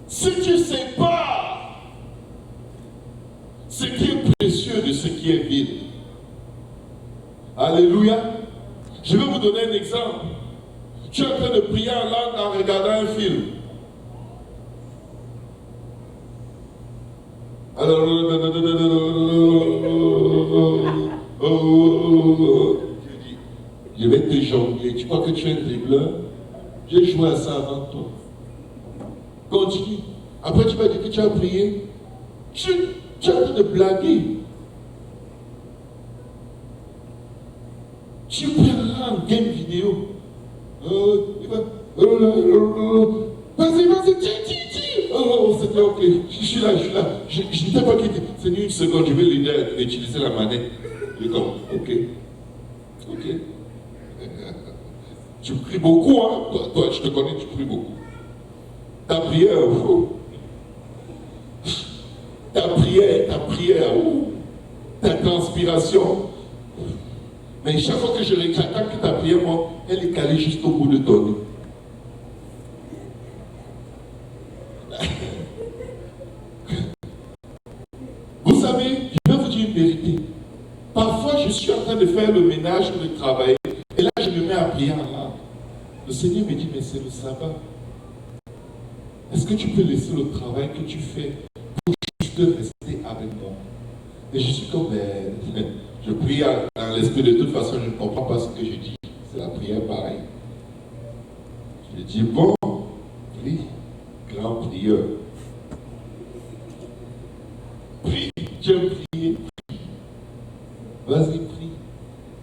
Si tu sépares ce qui est précieux de ce qui est vil. Alléluia. Je vais vous donner un exemple. Tu es en train de prier en langue en regardant un film. Alors, je vais te jongler. Tu crois que tu es un dribbleur? J'ai joué à ça avant toi. Continue. Après, tu vas dire que tu as prié. Tu es en train de blaguer. Tu prends un game vidéo. Vas-y, dis. Oh, c'était ok. Je suis là. Je n'étais pas quitté. C'est une seconde, je vais l'aider à utiliser la manette. Je dis comme, ok. Tu pries beaucoup, hein? Toi, je te connais, tu pries beaucoup. Ta prière, ta transpiration. Mais chaque fois que je regarde que ta prière, moi, elle est calée juste au bout de ton nez. Vous savez, je vais vous dire une vérité. Parfois, je suis en train de faire le ménage ou de travailler, et là, je me mets à prier en langue. Le Seigneur me dit, mais c'est le sabbat. Est-ce que tu peux laisser le travail que tu fais pour juste rester avec moi? Et je suis comme, je prie dans l'esprit, de toute façon, je ne comprends pas ce que je dis. C'est la prière pareille. Je dis, bon, prie, grand prieur. Prie, tu aimes prier, prie. Vas-y, prie.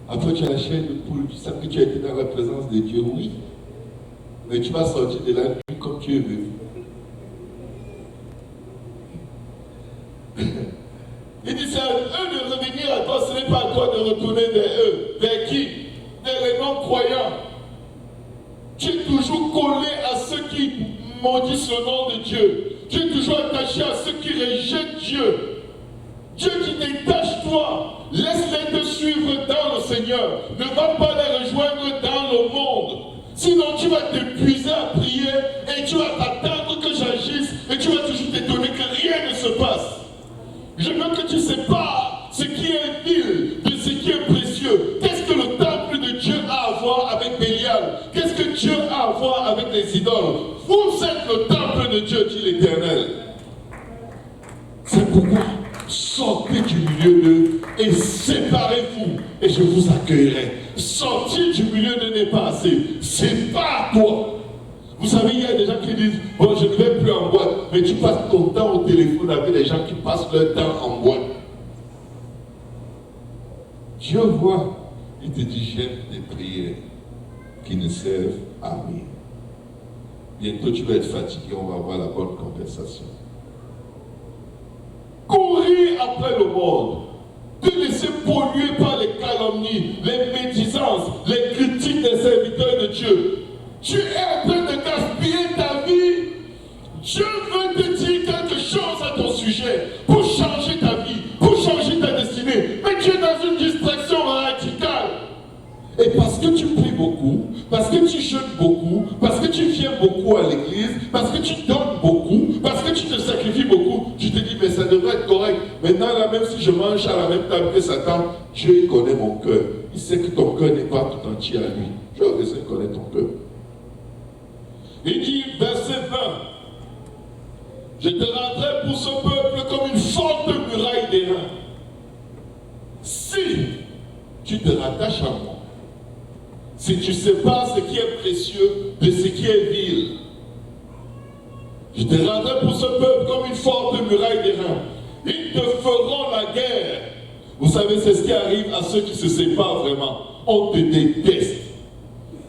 Après, tu as la chair de poule, tu sais que tu as été dans la présence de Dieu, oui. Mais tu vas sortir de la nuit comme tu es venu. Il dit, c'est à eux de revenir à toi, ce n'est pas à toi de retourner vers eux. Vers qui? Vers les non-croyants. Tu es toujours collé à ceux qui maudissent le nom de Dieu. Tu es toujours attaché à ceux qui rejettent Dieu. Dieu qui détache toi, laisse-les te suivre dans le Seigneur. Ne va pas les rejoindre dans le monde. Sinon tu vas t'épuiser à prier et tu vas t'attendre que j'agisse et tu vas toujours t'étonner que rien ne se passe. Je veux que tu sépares ce qui est vil de ce qui est précieux. Qu'est-ce que le temple de Dieu a à voir avec Bélial? Qu'est-ce que Dieu a à voir avec les idoles? Vous êtes le temple de Dieu, dit l'Éternel. C'est pourquoi sortez du milieu d'eux et séparez-vous et je vous accueillerai. Sortir du milieu d'eux n'est pas assez. C'est pas toi. Vous savez, il y a des gens qui disent, bon, je ne vais plus en boîte, mais tu passes ton temps au téléphone avec des gens qui passent leur temps en boîte. Dieu voit, il te dit, j'aime des prières qui ne servent à rien. Bientôt tu vas être fatigué, on va avoir la bonne conversation. Courir après le monde, te laisser polluer par les calomnies, les médisances, les critiques des serviteurs de Dieu. Tu es en train de gaspiller ta vie. Dieu veut te dire quelque chose à ton sujet pour changer ta vie, pour changer ta destinée. Mais tu es dans une distraction radicale. Et parce que tu pries beaucoup, parce que tu jeûnes beaucoup, parce que tu viens beaucoup à l'église, parce que tu donnes beaucoup, parce que tu te sacrifies beaucoup, tu te dis, mais ça devrait être correct. Maintenant, là, même si je mange à la même table que Satan, Dieu connaît mon cœur. Il sait que ton cœur n'est pas tout entier à lui. Je veux connaître ton cœur. Il dit, verset 20, je te rendrai pour ce peuple comme une forte muraille d'airain. Si tu te rattaches à moi, si tu sépares ce qui est précieux de ce qui est vil, je te rendrai pour ce peuple comme une forte muraille d'airain. Ils te feront la guerre. Vous savez, c'est ce qui arrive à ceux qui se séparent vraiment. On te déteste.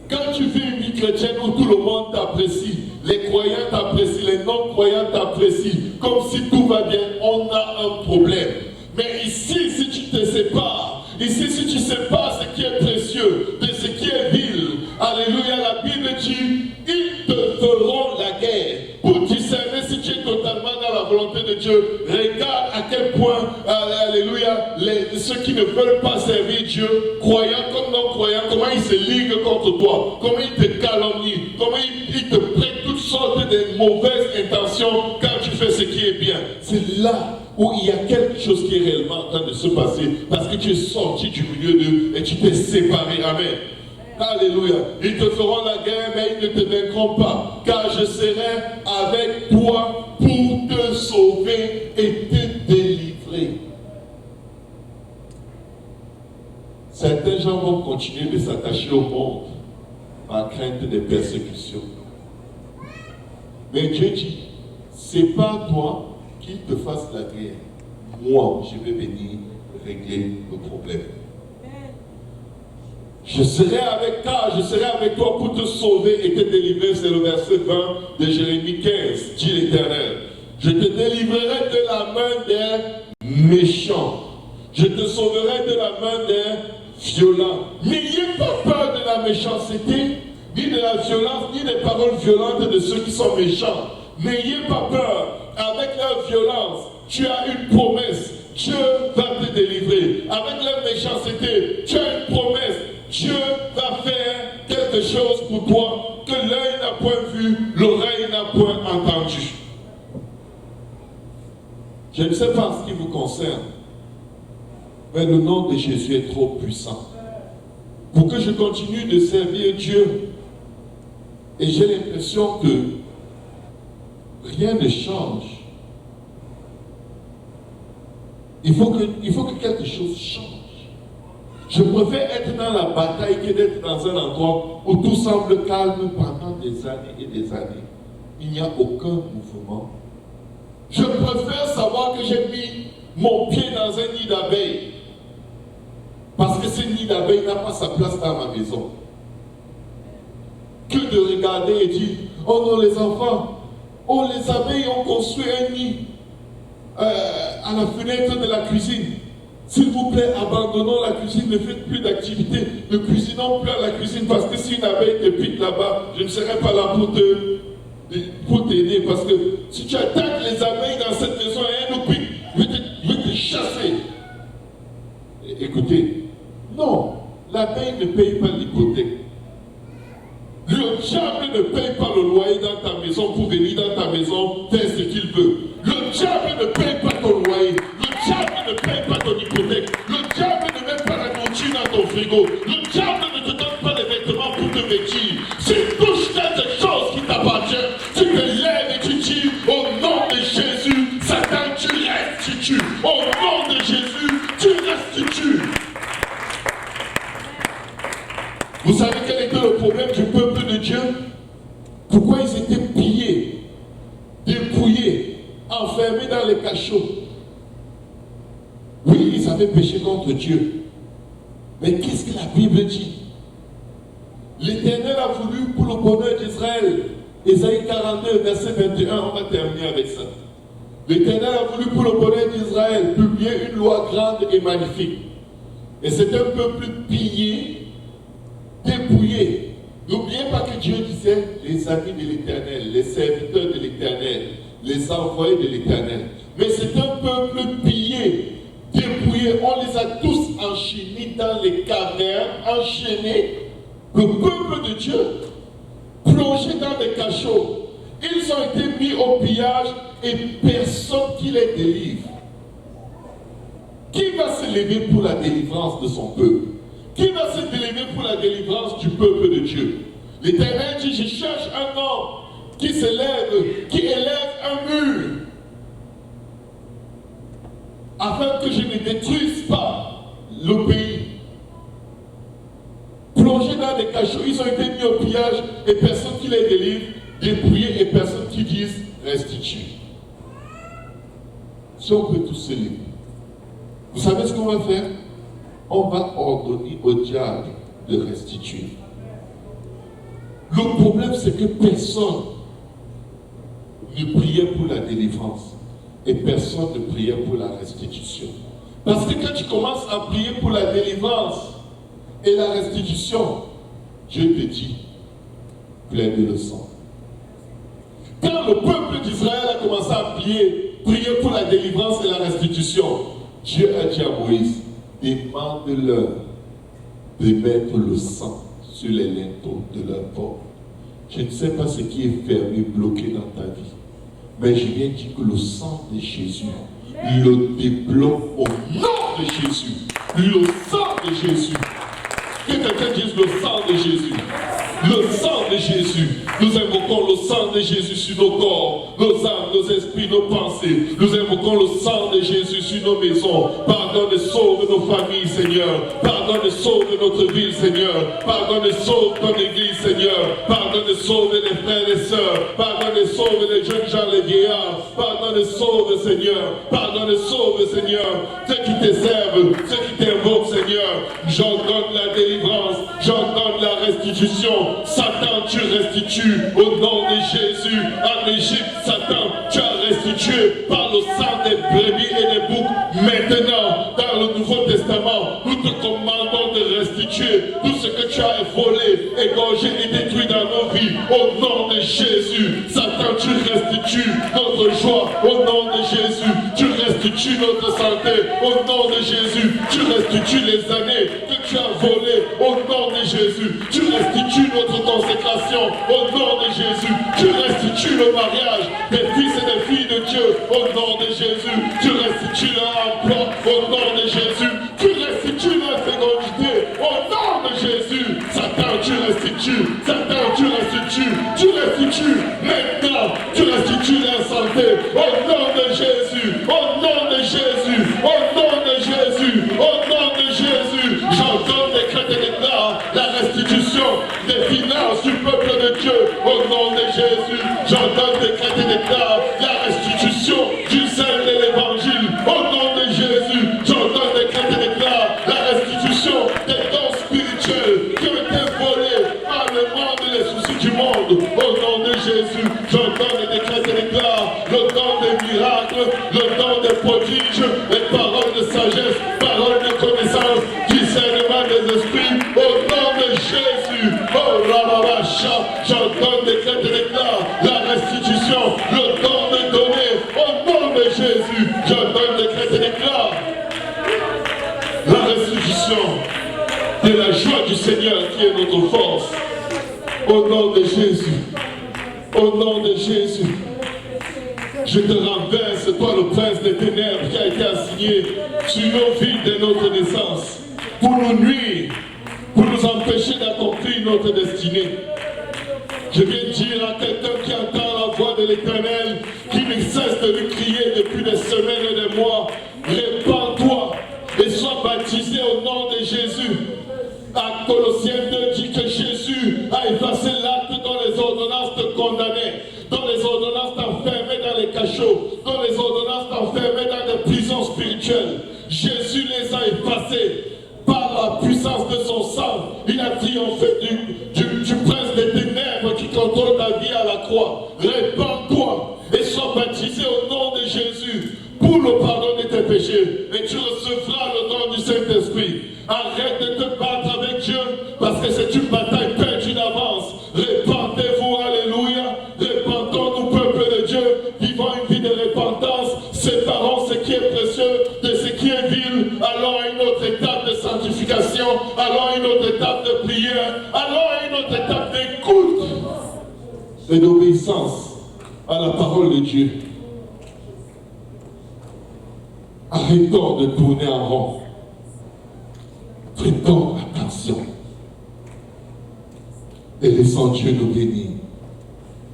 Quand tu vis une vie chrétienne où tout le monde t'apprécie, les croyants t'apprécient, les non-croyants t'apprécient, comme si tout va bien, on a un problème. Mais ici, si tu te sépares, ici, si tu sépares ce qui est précieux de ce qui est vil, alléluia, la Bible dit, ils te feront la guerre pour discerner si tu es totalement dans la volonté de Dieu. Regarde à quel point, alléluia, ceux qui ne veulent pas servir Dieu, croyants comme non-croyants, comment ils se liguent contre toi, comment ils te calomnient, comment ils te prêtent toutes sortes de mauvaises intentions quand tu fais ce qui est bien. C'est là où il y a quelque chose qui est réellement en train de se passer. Parce que tu es sorti du milieu d'eux et tu t'es séparé. Amen. Alléluia. Ils te feront la guerre, mais ils ne te vaincront pas. Car je serai avec toi pour te sauver et te délivrer. Certains gens vont continuer de s'attacher au monde par crainte des persécutions. Mais Dieu dit, c'est pas toi qui te fasse la guerre. Moi, je vais venir régler le problème. Je serai avec toi pour te sauver et te délivrer. C'est le verset 20 de Jérémie 15, dit l'Éternel. Je te délivrerai de la main des méchants. Je te sauverai de la main des violents. N'ayez pas peur de la méchanceté, ni de la violence, ni des paroles violentes de ceux qui sont méchants. N'ayez pas peur. Avec leur violence, tu as une promesse. Dieu va te délivrer. Avec leur méchanceté, tu as une promesse. Dieu va faire quelque chose pour toi que l'œil n'a point vu, l'oreille n'a point entendu. Je ne sais pas ce qui vous concerne, mais le nom de Jésus est trop puissant pour que je continue de servir Dieu. Et j'ai l'impression que rien ne change. Il faut que quelque chose change. Je préfère être dans la bataille que d'être dans un endroit où tout semble calme pendant des années et des années. Il n'y a aucun mouvement. Je préfère savoir que j'ai mis mon pied dans un nid d'abeilles. Parce que ce nid d'abeilles n'a pas sa place dans ma maison. Que de regarder et dire, oh non les enfants, oh les abeilles ont construit un nid à la fenêtre de la cuisine. S'il vous plaît, abandonnons la cuisine, ne faites plus d'activité, ne cuisinons plus à la cuisine parce que si une abeille te pique là-bas, je ne serai pas là pour t'aider parce que si tu attaques les abeilles dans cette maison et elles nous piquent, je vais te chasser. Écoutez, non, l'abeille ne paye pas l'hypothèque. Le diable ne paye pas le loyer dans ta maison pour venir dans ta maison faire ce qu'il veut. Le diable ne paye pas ton loyer. Le diable ne paye pas ton hypothèque. Le diable ne met pas la nourriture dans ton frigo. Le diable ne te donne pas les vêtements pour te vêtir. C'est touche quelque chose qui t'appartient. Tu te lèves et tu dis au nom de Jésus, Satan, tu restitues. Au nom de Jésus, tu restitues. Vous savez quel était le problème du peuple de Dieu? Pourquoi ils étaient pillés, dépouillés, enfermés dans les cachots? Oui, ils avaient péché contre Dieu. Mais qu'est-ce que la Bible dit? L'Éternel a voulu pour le bonheur d'Israël. Ésaïe 42, verset 21, on va terminer avec ça. L'Éternel a voulu pour le bonheur d'Israël publier une loi grande et magnifique. Et c'est un peuple pillé, dépouillé. N'oubliez pas que Dieu disait les amis de l'Éternel, les serviteurs de l'Éternel, les envoyés de l'Éternel. Mais c'est un peuple pillé, dépouillé. On les a tous enchaînés dans les cavernes, enchaînés. Le peuple de Dieu, plongé dans les cachots. Ils ont été mis au pillage et personne qui les délivre. Qui va se lever pour la délivrance de son peuple? Qui va se délivrer pour la délivrance du peuple de Dieu? L'Éternel dit, je cherche un homme qui se lève, qui élève un mur, afin que je ne détruise pas le pays. Plongés dans des cachots, ils ont été mis au pillage et personne qui les délivre, dépouillés et personne qui dise restitue. Si on peut tous se lever, vous savez ce qu'on va faire? On va ordonner au diable de restituer. Le problème, c'est que personne ne priait pour la délivrance et personne ne priait pour la restitution. Parce que quand tu commences à prier pour la délivrance et la restitution, Dieu te dit, plaide le sang. Quand le peuple d'Israël a commencé à prier pour la délivrance et la restitution, Dieu a dit à Moïse, demande-leur de mettre le sang sur les linteaux de leur porte. Je ne sais pas ce qui est fermé, bloqué dans ta vie. Mais je viens dire que le sang de Jésus le débloque au nom de Jésus. Le sang de Jésus. Que quelqu'un dise le sang de Jésus. Le sang de Jésus. Nous invoquons le sang de Jésus sur nos corps, nos âmes, nos esprits, nos pensées. Nous invoquons le sang de Jésus sur nos maisons. Pardonne et sauve nos familles, Seigneur. Pardonne et sauve notre ville, Seigneur. Pardonne et sauve ton église, Seigneur. Pardonne et sauve les frères et sœurs. Pardonne et sauve les jeunes gens, les vieillards. Pardonne et sauve, Seigneur. Pardonne et sauve, Seigneur. Ceux qui te servent, ceux qui t'invoquent, Seigneur. J'ordonne la délivrance. J'ordonne la restitution. Satan, tu restitues au nom de Jésus. En Égypte, Satan, tu as restitué par le sang des brebis et des boucs. Maintenant, dans le Nouveau Testament, nous te commandons de restituer tout ce que tu as volé, égorgé et détruit dans nos vies. Au nom de Jésus, Satan, tu restitues notre joie. Au nom de Jésus, tu restitues notre santé. Au nom de Jésus, tu restitues les années que tu as volées. Au nom de Jésus, tu restitues notre consécration. Au nom de Jésus, tu restitues le mariage des fils et des filles de Dieu. Au nom de Jésus, tu restitues leur emploi. Au nom de Jésus, tu restitues leur fécondité. Au nom de Jésus, Satan, tu restitues. Satan, tu restitues. Tu restitues. Maintenant, tu restitues leur santé. Au nom de Jésus. Au nom de Jésus. Au nom de Jésus. Au nom de Jésus. J'entends des craintes et déclare la restitution des finances du peuple de Dieu. Au nom de Jésus. J'entends des craintes et déclare la restitution du zèle de l'évangile. Au nom de Jésus. J'entends des craintes et déclare la restitution des dons spirituels qui ont été volés par le monde et les soucis du monde. Au nom de Jésus. J'entends des craintes et déclare le don des miracles, le don des prodiges, les paroles de sagesse, paroles de connaissance, discernement des esprits. Au nom de Jésus. Oh Ramabacha, j'entends des craintes et déclare la restitution, le don de donner. Au nom de Jésus, j'entends des craintes et déclare la restitution de la joie du Seigneur qui est notre force. Au nom de Jésus. Au nom de Jésus. Je te renverse, toi le prince des ténèbres qui a été assigné sur nos vies de notre naissance, pour nous nuire, pour nous empêcher d'accomplir notre destinée. Je viens dire à quelqu'un qui entend la voix de l'Éternel, qui ne cesse de lui crier depuis des semaines et des mois, répands-toi et sois baptisé au nom de Jésus. À Colossiens 2 dit que Jésus a effacé l'acte dont les ordonnances te condamnaient, dont les ordonnances t'enfermaient dans les cachots, dont les ordonnances t'enfermaient dans des prisons spirituelles. Jésus les a effacés par la puissance de son sang. Il a triomphé du prince des ténèbres qui contrôle ta vie à la croix. Répands-toi et sois baptisé au nom de Jésus pour le pardon de tes péchés, et tu recevras le don du Saint-Esprit. Arrête de te battre avec Dieu, parce que c'est une bataille perdue d'avance. Répentez-vous, alléluia. Répentons-nous, peuple de Dieu. Vivons une vie de repentance. Séparons ce qui est précieux de ce qui est vil. Allons à une autre étape de sanctification. Allons à une autre étape de prière. Allons à une autre étape d'écoute et d'obéissance à la parole de Dieu. Arrêtons de tourner en rond. Prêtons attention. Et laissons Dieu nous bénir.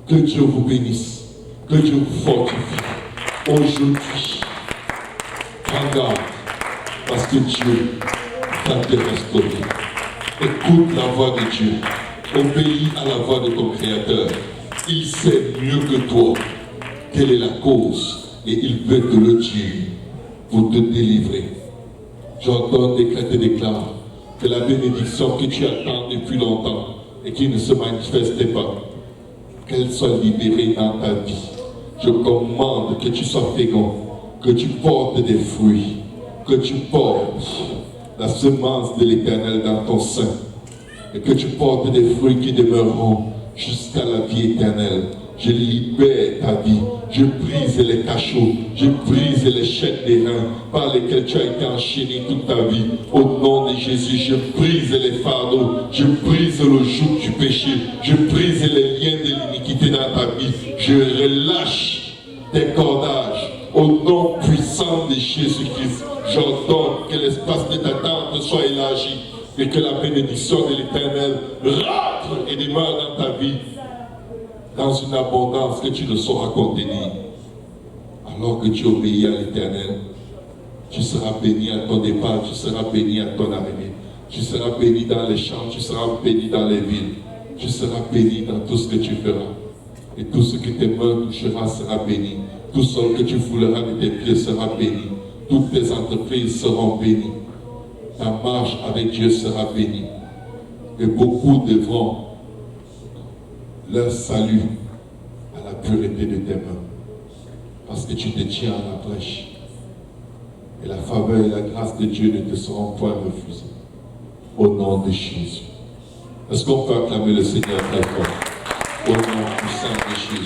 Que Dieu vous bénisse. Que Dieu vous fortifie. Aujourd'hui, prends garde. Parce que Dieu va te restaurer. Écoute la voix de Dieu. Obéis à la voix de ton Créateur. Il sait mieux que toi quelle est la cause. Et il veut te le dire pour te délivrer. J'entends décréter, déclare que la bénédiction que tu attends depuis longtemps et qui ne se manifestait pas, qu'elle soit libérée dans ta vie. Je commande que tu sois fécond, que tu portes des fruits, que tu portes la semence de l'Éternel dans ton sein et que tu portes des fruits qui demeureront jusqu'à la vie éternelle. Je libère ta vie, je brise les cachots, je brise les chaînes des reins par lesquelles tu as été enchaîné toute ta vie. Au nom de Jésus, je brise les fardeaux, je brise le joug du péché, je brise les liens de l'iniquité dans ta vie. Je relâche des cordages. Au nom puissant de Jésus-Christ, j'ordonne que l'espace de ta tente soit élargi et que la bénédiction de l'Éternel rentre et demeure dans ta vie dans une abondance que tu ne sauras contenir. Alors que tu obéis à l'Éternel, tu seras béni à ton départ, tu seras béni à ton arrivée. Tu seras béni dans les champs, tu seras béni dans les villes. Tu seras béni dans tout ce que tu feras. Et tout ce que tes mains toucheront sera béni. Tout sol que tu fouleras de tes pieds sera béni. Toutes tes entreprises seront bénies. Ta marche avec Dieu sera bénie. Et beaucoup devront leur salut à la pureté de tes mains. Parce que tu te tiens à la brèche. Et la faveur et la grâce de Dieu ne te seront point refusées. Au nom de Jésus. Est-ce qu'on peut acclamer le Seigneur très fort? Au nom puissant de Jésus.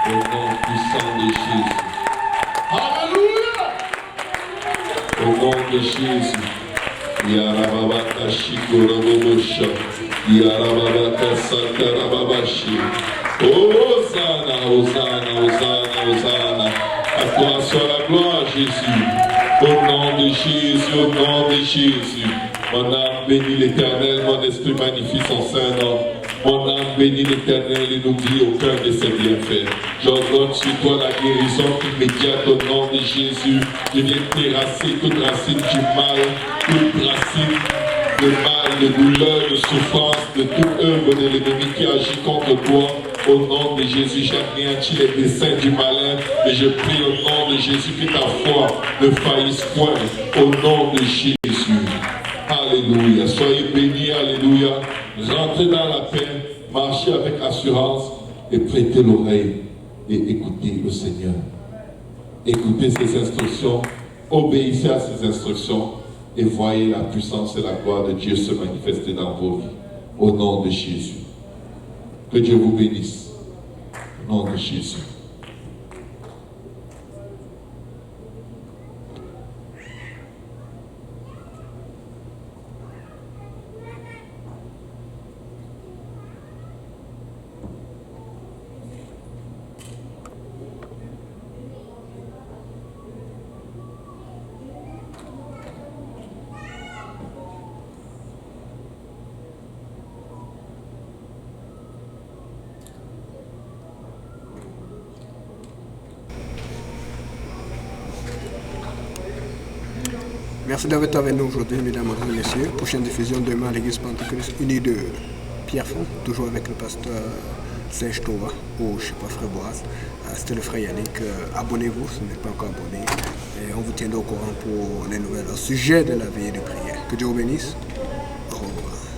Au nom puissant de Jésus. Alléluia! Au nom de Jésus. Yarababaka Shikorabosha. Yarababaka Sakarababashi. Hosanna, Hosanna, Hosanna, Hosanna. À toi soit la gloire, Jésus. Au nom de Jésus, au nom de Jésus. Mon âme bénit l'Éternel, mon esprit magnifie son saint nom. Mon âme bénit l'Éternel et n'oublie aucun de ses bienfaits. J'ordonne sur toi la guérison immédiate au nom de Jésus. Je viens terrasser toute racine du mal, toute racine de mal, de douleur, de souffrance, de toute œuvre de l'ennemi qui agit contre toi. Au nom de Jésus, j'anéantis les desseins du malin et je prie au nom de Jésus que ta foi ne faillisse point. Au nom de Jésus. Alléluia. Soyez bénis, alléluia. Rentrez dans la paix, marchez avec assurance et prêtez l'oreille et écoutez le Seigneur. Écoutez ses instructions, obéissez à ses instructions et voyez la puissance et la gloire de Dieu se manifester dans vos vies. Au nom de Jésus. Que Dieu vous bénisse. Au nom de Jésus.
Merci d'avoir été avec nous aujourd'hui, mesdames et messieurs. Prochaine diffusion demain à l'église Pentecôtiste unie de Pierrefonds, toujours avec le pasteur Serge Toa, ou je ne sais pas, Frère Boaz. C'était le frère Yannick. Abonnez-vous si vous n'êtes pas encore abonné. Et on vous tiendra au courant pour les nouvelles au sujet de la veillée de prière. Que Dieu vous bénisse. Au revoir.